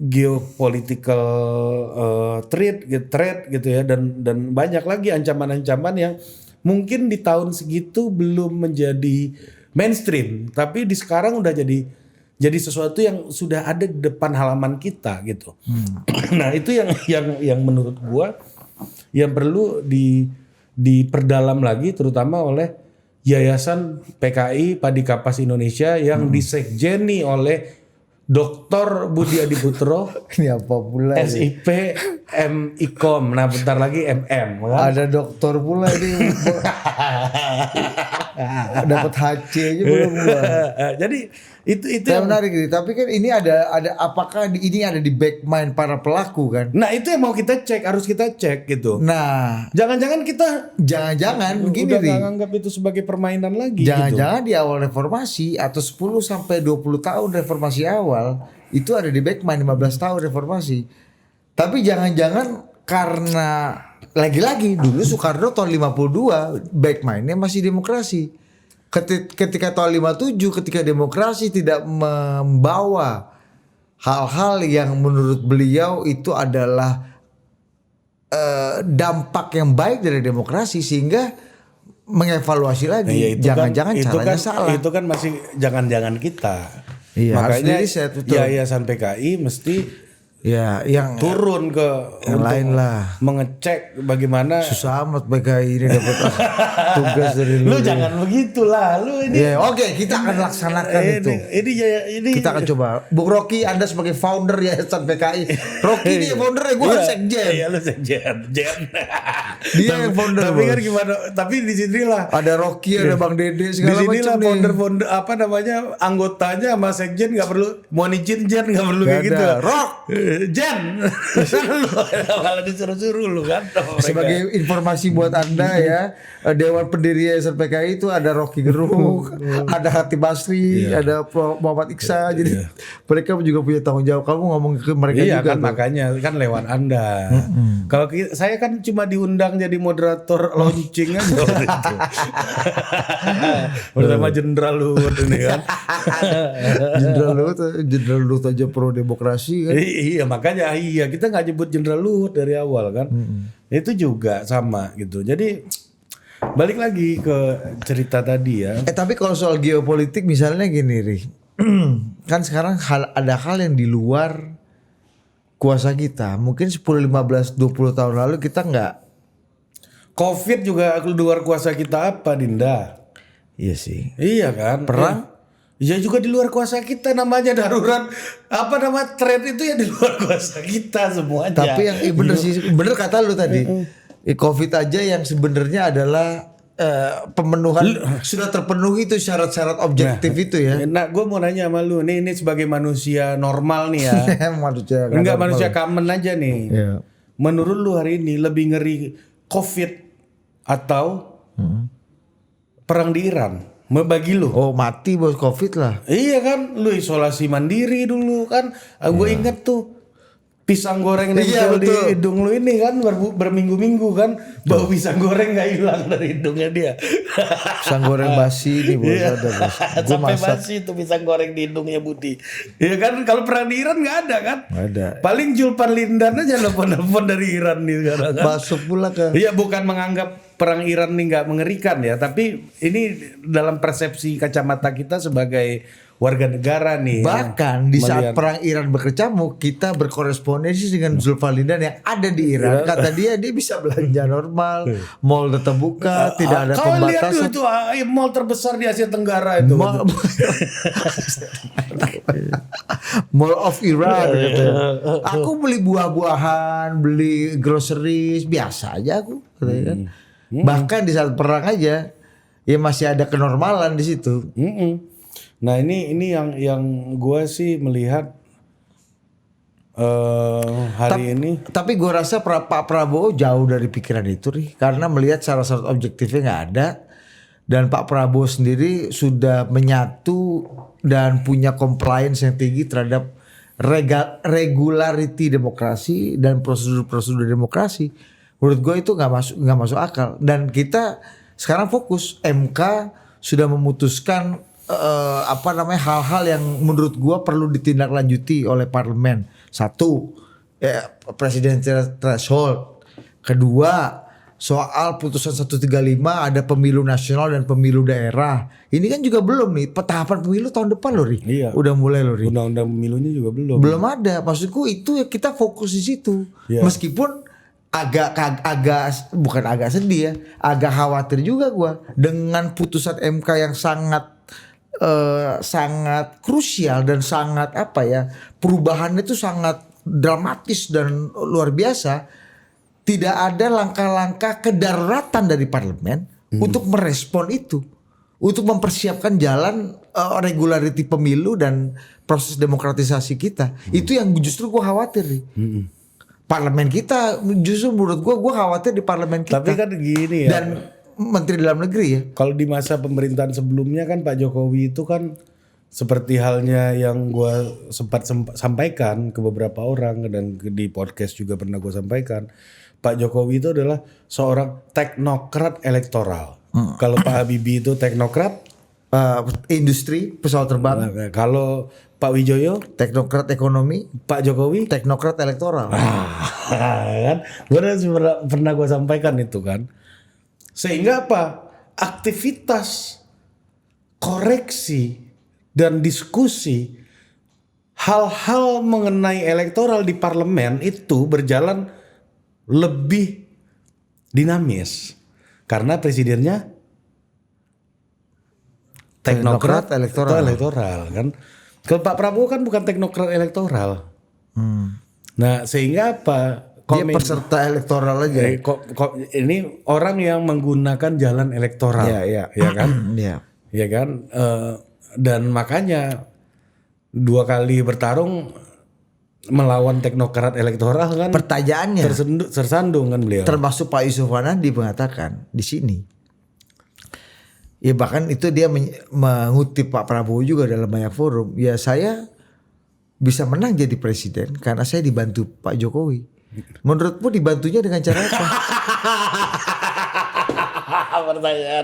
A: geopolitical threat gitu ya, dan banyak lagi ancaman-ancaman yang mungkin di tahun segitu belum menjadi mainstream, tapi di sekarang udah jadi sesuatu yang sudah ada di depan halaman kita gitu. Nah itu yang menurut gua yang perlu diperdalam lagi, terutama oleh Yayasan PKI Padi Kapas Indonesia yang disekjeni oleh Dr. Budi Adiputro.
B: Ini apa pula?
A: SIP MIKOM. Nah bentar lagi MM. Kan?
B: Ada doktor pula ini. Dapat HC aja belum gua.
A: Jadi itu
B: yang menarik nih. Tapi kan ini ada apakah ini ada di back mind para pelaku kan?
A: Nah itu yang mau kita cek, harus kita cek gitu.
B: Nah,
A: jangan-jangan
B: begini
A: udah
B: nih.
A: nggak anggap itu sebagai permainan lagi.
B: Jangan-jangan di awal reformasi atau 10 sampai 20 tahun reformasi awal itu ada di back mind 15 tahun reformasi. Tapi jangan-jangan karena lagi-lagi dulu Soekarno tahun 52 back mindnya masih demokrasi. Ketika tahun 57 ketika demokrasi tidak membawa hal-hal yang menurut beliau itu adalah dampak yang baik dari demokrasi, sehingga mengevaluasi lagi.
A: Ya,
B: jangan-jangan caranya salah.
A: Itu kan masih jangan-jangan kita.
B: Iya,
A: makanya
B: betul.
A: Yayasan PKI mesti
B: ya yang
A: turun ke
B: yang lain lah,
A: mengecek bagaimana.
B: Susah amat PKI ini dapat tugas dari
A: lu jangan begitulah lu ini.
B: Ya, oke, kita akan laksanakan itu.
A: Ini
B: kita akan coba. Bung Rocky, Anda sebagai founder Yayasan PKI. Rocky ini founder, gue sekjen.
A: Iya, lu sekjen.
B: Dia yang founder.
A: Tapi kan gimana? Tapi di sinilah
B: ada Rocky, ada Bang Dede segala macam.
A: Di sinilah founder apa namanya anggotanya sama sekjen nggak perlu mau izin jen, nggak perlu kayak gitu.
B: Rock.
A: Jen, kalau disuruh-suruh lu kan.
B: Sebagai informasi buat Anda ya, Dewan Pendiri Yayasan PKI itu ada Rocky Gerung, ada Hati Basri, ada Muhammad Iksa. Jadi mereka juga punya tanggung jawab. Kamu ngomong ke mereka juga
A: kan tuh. Makanya kan lewat Anda. Kalau saya kan cuma diundang jadi moderator launching aja waktu itu. Bersama Jenderal Luhut ini kan.
B: Jenderal Luhut aja pro demokrasi kan.
A: Iya makanya kita nggak nyebut Jenderal Luhut dari awal kan. Itu juga sama gitu. Jadi balik lagi ke cerita tadi ya.
B: Tapi kalau soal geopolitik misalnya gini Ri. Kan sekarang ada hal yang di luar kuasa kita. Mungkin 10, 15, 20 tahun lalu kita nggak.
A: Covid juga luar kuasa kita apa Dinda?
B: Iya sih.
A: Iya kan.
B: Perang?
A: Ya juga di luar kuasa kita, namanya darurat. Apa nama trade itu ya di luar kuasa kita semuanya.
B: Tapi yang bener sih, bener kata lu tadi. Covid aja yang sebenarnya adalah pemenuhan sudah terpenuhi itu syarat-syarat objektif itu ya.
A: Nah, gue mau nanya sama lu, ini sebagai manusia normal nih ya. Manusia common aja nih.
B: Yeah.
A: Menurut lu hari ini lebih ngeri Covid atau perang di Iran? Bagi lu?
B: Oh mati bos COVID lah.
A: Iya kan, lu isolasi mandiri dulu kan. Gue inget tuh pisang goreng nempel di hidung lu ini kan berminggu-minggu kan. Bau pisang goreng gak hilang dari hidungnya dia.
B: Pisang goreng basi nih bos, ada bos. Gue
A: Sampai
B: masak.
A: basi tuh pisang goreng di hidungnya Budi. Iya kan, kalau perang di Iran gak ada kan.
B: Nggak ada.
A: Paling Julpan Lindan aja nelfon dari Iran nih sekarang kan.
B: Masuk pula ke.
A: Iya, bukan menganggap perang Iran ini nggak mengerikan ya, tapi ini dalam persepsi kacamata kita sebagai warga negara nih.
B: Bahkan di saat perang Iran berkecamuk, kita berkorespondensi dengan Zulfalidan yang ada di Iran. Kata dia bisa belanja normal, mall tetap buka, tidak ada
A: kau lihat
B: pembatasan.
A: tuh itu mall terbesar di Asia Tenggara itu.
B: Mall of Iran gitu. Aku beli buah-buahan, beli groceries, biasa aja aku katanya kan. Bahkan di saat perang aja ya masih ada kenormalan di situ.
A: Nah ini yang gue sih melihat hari ini.
B: Tapi gue rasa Pak Prabowo jauh dari pikiran itu nih, karena melihat syarat-syarat objektifnya nggak ada, dan Pak Prabowo sendiri sudah menyatu dan punya compliance yang tinggi terhadap regularity demokrasi dan prosedur-prosedur demokrasi. Menurut gue itu nggak masuk akal. Dan kita sekarang fokus, MK sudah memutuskan hal-hal yang menurut gue perlu ditindaklanjuti oleh parlemen. Satu, presidential threshold. Kedua, soal putusan 135 ada pemilu nasional dan pemilu daerah. Ini kan juga belum nih, tahapan pemilu tahun depan loh Ri.
A: Iya.
B: Udah mulai loh Ri.
A: Undang-undang pemilunya juga belum.
B: Belum ada. Maksudku itu ya kita fokus di situ.
A: Iya.
B: Meskipun agak sedih ya, agak khawatir juga gua dengan putusan MK yang sangat krusial dan sangat perubahannya itu sangat dramatis dan luar biasa. Tidak ada langkah-langkah kedaruratan dari parlemen untuk merespon itu, untuk mempersiapkan jalan regularity pemilu dan proses demokratisasi kita. Itu yang justru gua khawatir nih. Parlemen kita justru menurut gue khawatir di parlemen kita.
A: Tapi kan gini ya.
B: Dan Menteri Dalam Negeri ya.
A: Kalau di masa pemerintahan sebelumnya kan Pak Jokowi itu kan seperti halnya yang gue sempat sampaikan ke beberapa orang dan di podcast juga pernah gue sampaikan. Pak Jokowi itu adalah seorang teknokrat elektoral. Kalau Pak Habibie itu teknokrat
B: industri pesawat terbang.
A: Kalau Pak Wijoyo
B: teknokrat ekonomi,
A: Pak Jokowi
B: teknokrat elektoral.
A: Kan, pernah gue sampaikan itu kan. Sehingga apa? Aktivitas koreksi dan diskusi hal-hal mengenai elektoral di parlemen itu berjalan lebih dinamis karena presidennya teknokrat elektoral kan. Kalau Pak Prabowo kan bukan teknokrat elektoral. Nah sehingga apa?
B: Dia peserta elektoral aja.
A: Ini orang yang menggunakan jalan elektoral, ya kan? Ya kan? Dan makanya 2 kali bertarung melawan teknokrat elektoral kan.
B: Pertanyaannya
A: tersandung kan beliau.
B: Termasuk Pak Yusuf Wanandi mengatakan di sini. Ya bahkan itu dia mengutip Pak Prabowo juga dalam banyak forum. Ya saya bisa menang jadi presiden karena saya dibantu Pak Jokowi. Menurutmu dibantunya dengan cara apa?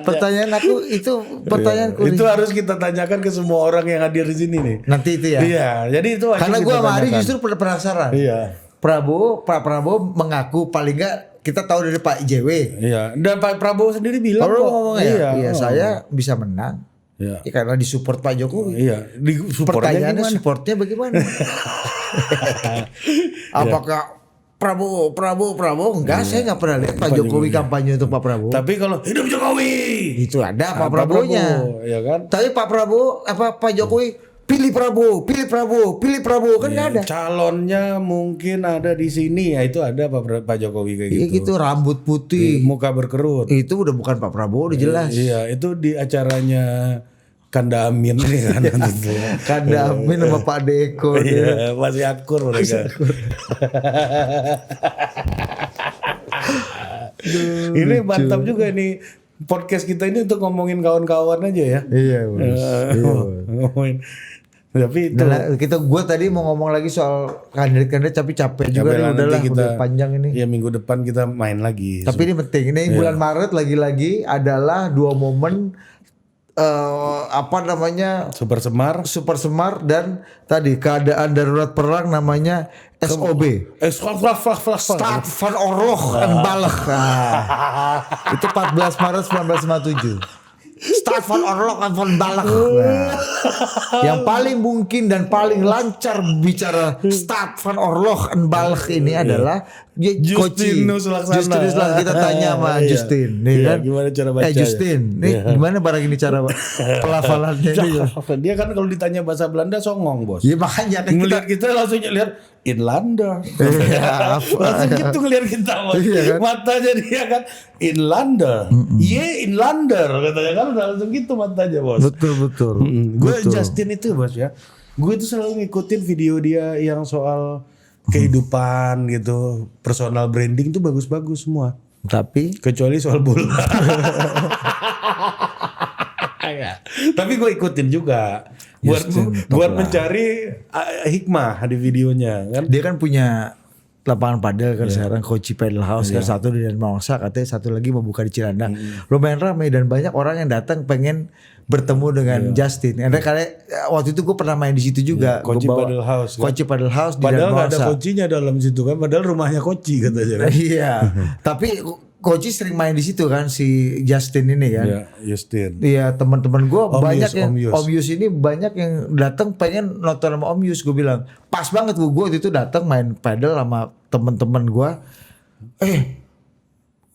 B: Pertanyaan aku itu pertanyaanku.
A: Itu harus kita tanyakan ke semua orang yang hadir di sini nih.
B: Nanti itu ya.
A: Iya, jadi itu
B: karena gue sama Ari justru penasaran.
A: Iya.
B: Pak Prabowo mengaku paling enggak kita tahu dari Pak JW.
A: Iya. Dan Pak Prabowo sendiri bilang
B: kok. Iya, saya bisa menang.
A: Iya.
B: Ya, karena disupport Pak Jokowi.
A: Iya.
B: Pertanyaannya supportnya bagaimana? Apakah Prabowo enggak? Saya nggak pernah lihat Pak Jokowi kampanye untuk Pak Prabowo.
A: Tapi kalau hidup Jokowi
B: itu ada Pak Prabowo-nya.
A: Ya kan?
B: Tapi Pak Prabowo Pak Jokowi pilih Prabowo kan nggak ada.
A: Calonnya mungkin ada di sini ya, itu ada Pak Jokowi kayak gitu.
B: Iya gitu, rambut putih,
A: muka berkerut.
B: Itu udah bukan Pak Prabowo udah jelas.
A: Iya, itu di acaranya Kanda Amin nih kan.
B: Kanda Amin sama Pak Deko.
A: Iya, masih akur mereka. Ini mantap juga nih podcast kita ini untuk ngomongin kawan-kawan aja ya.
B: Iya bos. Iya, bos.
A: Ngomongin. Tapi itu
B: gue tadi mau ngomong lagi soal kandidat tapi capek juga nih, udahlah udah panjang ini.
A: Ya minggu depan kita main lagi.
B: Tapi ini penting. Ini bulan Maret lagi-lagi adalah 2 momen
A: Super Semar
B: dan tadi keadaan darurat perang namanya SOB. Stad van Oorlog en Balg. Itu 14 Maret 1957. Stad van Oorlog en Balg. Yang paling mungkin dan paling lancar bicara Stad van Oorlog en Balg ini adalah
A: Justinus Laksana.
B: Kita tanya sama Justin, nih kan?
A: Gimana cara baca?
B: Justin, nih gimana barang ini cara pelafalannya ini?
A: Dia kan kalau ditanya bahasa Belanda songong bos.
B: Iya makanya kan
A: ngelihat kita langsung lihat Inlander. Langsung gitu ngelihat kita bos. Kan? Matanya dia kan Inlander. Inlander katanya kan langsung gitu matanya bos.
B: Betul.
A: Gue Justin itu bos ya. Gue itu selalu ngikutin video dia yang soal kehidupan gitu, personal branding tuh bagus-bagus semua.
B: Tapi
A: kecuali soal bola. Tapi gue ikutin juga buat mencari hikmah di videonya kan.
B: Dia kan punya lapangan padel kan sekarang, Koci Padel House kan, satu di Dan Mawangsa, katanya satu lagi mau buka di Cilandak. Lumayan ramai dan banyak orang yang datang pengen bertemu dengan Justin. Karena waktu itu gue pernah main di situ juga.
A: Koci Padel House.
B: Koci Padel House di
A: padahal
B: Dan Mawangsa.
A: Padahal gak ada kocinya dalam situ kan, padahal rumahnya Koci katanya kan.
B: Iya. Tapi Koci sering main di situ kan si Justin ini kan.
A: Iya, Justin.
B: Iya, teman-teman gue banyak yang
A: Om Yus
B: ini banyak yang datang pengen nonton sama Om Yus. Gue bilang pas banget gue waktu itu datang main padel sama teman-teman gue.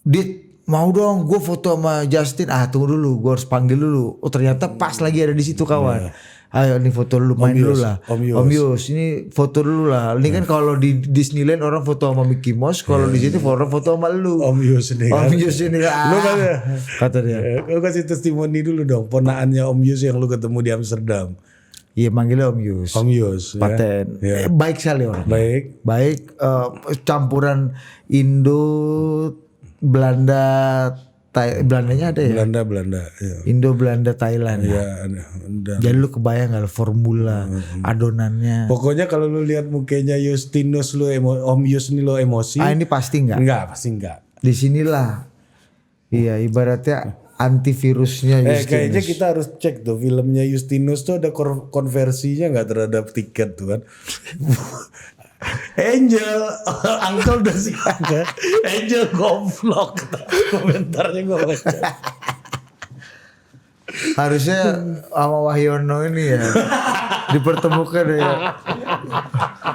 B: Dit mau dong gue foto sama Justin. Tunggu dulu, gue harus panggil dulu. Oh ternyata pas lagi ada di situ kawan. Ayo nih foto dulu, main dulu lah. Om Yus ini foto dulu lah. Ini kan kalau di Disneyland orang foto sama Mickey Mouse, kalau di sini orang foto sama lu.
A: Om Yus ini kan.
B: Om Yus ini
A: lu kan
B: kata dia.
A: Lu kasih testimoni dulu dong, ponaannya Om Yus yang lu ketemu di Amsterdam.
B: Iya manggilnya Om Yus.
A: Om Yus.
B: Paten.
A: Ya.
B: Baik sekali orang. Baik. Campuran Indo, Belanda, Belandanya ada ya?
A: Belanda. Ya.
B: Indo, Belanda, Thailand.
A: Iya.
B: Jadi lu kebayang gak formula adonannya?
A: Pokoknya kalau lu lihat mukanya Justinus lu Om Yus ini lo emosi.
B: Ini pasti enggak?
A: Enggak, pasti enggak.
B: Di sinilah. Iya, ibaratnya antivirusnya Justinus.
A: Kayaknya kita harus cek tuh filmnya Justinus tuh ada konversinya nggak terhadap tiket tuh kan. Angel, Uncle udah siap kan? Angel goblok. Komentarnya gue baca.
B: Harusnya sama Wahyono ini ya dipertemukan ya.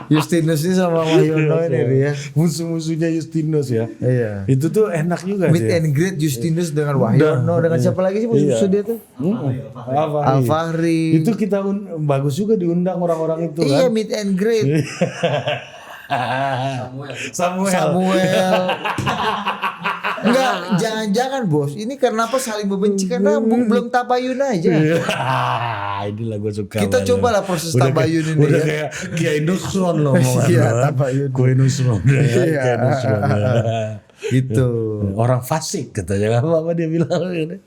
B: Justinus ini sama Wahyono ini ya.
A: Musuh-musuhnya Justinus ya.
B: Iya.
A: Itu tuh enak juga
B: Meet and greet Justinus dengan Wahyono. Dengan siapa lagi sih musuh dia tuh? Al-Fahri.
A: Itu kita bagus juga diundang orang-orang itu kan.
B: Iya, meet and greet. Samuel. Enggak, jangan-jangan bos. Ini kenapa saling membenci? Karena belum tabayun aja.
A: Inilah gue suka.
B: Kita cobalah proses tabayun ini.
A: Udah kayak Kiai Nusron loh.
B: Iya, tabayun.
A: Kiai Nusron.
B: Gitu.
A: Orang fasik katanya. Apa dia bilang?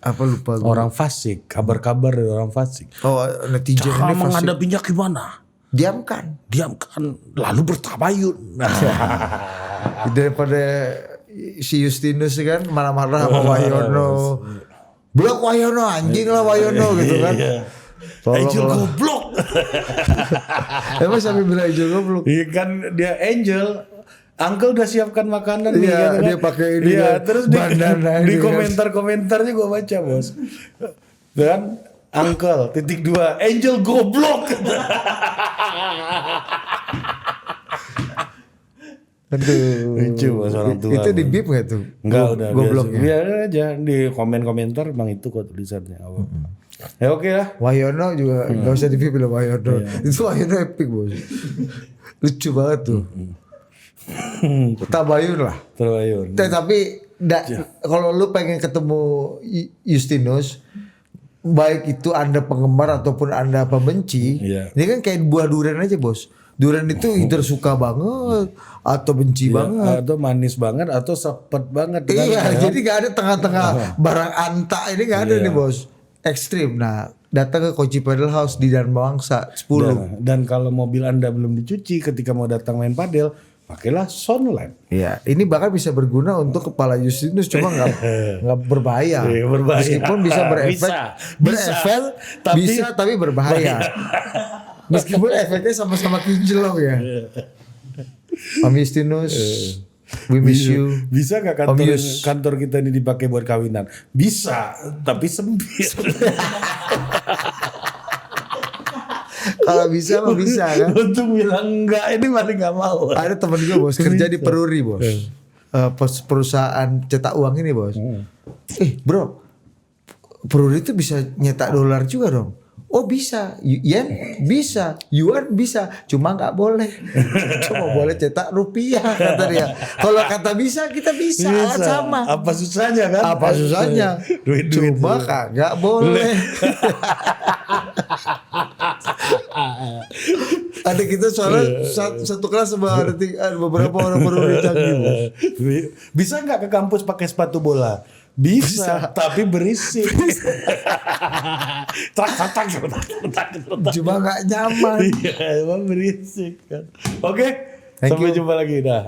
B: Apa lupa gue.
A: Orang fasik. Kabar-kabar dari orang fasik.
B: Oh, netizen ini fasik.
A: Menghadapinya gimana?
B: Diamkan,
A: lalu bertabayun.
B: Daripada si Justinus kan marah-marah sama Wahyono. Blok Wahyono, anjing lah Wahyono gitu kan.
A: Angel goblok.
B: Emang sampai bilang Angel goblok.
A: Iya kan dia Angel. Uncle udah siapkan makanan nih
B: kan?
A: Dia pakai ini. Iya, terus di komentar-komentarnya gue baca bos. Dan Uncle _2 Angel goblok.
B: Aduh.
A: Lucu bos orang tua.
B: Itu di bip gak tuh?
A: Enggak udah
B: gobloknya.
A: Biar aja di komen-komentar emang itu kok tulisannya. Ya oke lah.
B: Wahyono juga gak usah di bip lah Wahyono. Itu Wahyono epic bos. Lucu banget tuh. Tabayun lah.
A: Tabayun.
B: Tapi kalau lu pengen ketemu Justinus, baik itu Anda penggemar ataupun Anda pembenci, ini kan kayak buah durian aja bos. Durian itu either suka banget atau benci banget.
A: Atau manis banget atau sepet banget.
B: Iya, jadi gak ada tengah-tengah barang anta ini gak ada nih bos. Ekstrim. Nah, datang ke Koci Padel House di Dharma Wangsa 10.
A: Dan kalau mobil Anda belum dicuci ketika mau datang main padel, pakailah Sunlight.
B: Iya, ini bahkan bisa berguna untuk kepala Justinus, cuma nggak berbahaya.
A: Iya, berbahaya.
B: Meskipun bisa berefek, tapi berbahaya. Meskipun efeknya sama-sama kinclong ya. Om Justinus, we miss you.
A: Bisa gak kantor kita ini dipakai buat kawinan? Bisa, tapi sempit.
B: Kalau bisa mah bisa kan.
A: Untuk bilang enggak, ini malah gak mau.
B: Ada temen gue bos kerja di Peruri bos. Perusahaan cetak uang ini bos. Bro, Peruri itu bisa nyetak dolar juga dong. Oh bisa, yen bisa, yuan bisa, cuma nggak boleh. Cuma boleh cetak rupiah kata dia. Kalau kata bisa, kita bisa. Sama.
A: Apa susahnya kan?
B: Apa susahnya?
A: Duit-duit
B: cuma kagak boleh. Ada kita soalnya satu kelas sama ada beberapa orang Peruri canggih bos.
A: Bisa nggak ke kampus pakai sepatu bola? Bisa, tapi berisik.
B: Cuma nggak nyaman.
A: Iya, emang berisik kan. Oke, sampai jumpa lagi dah.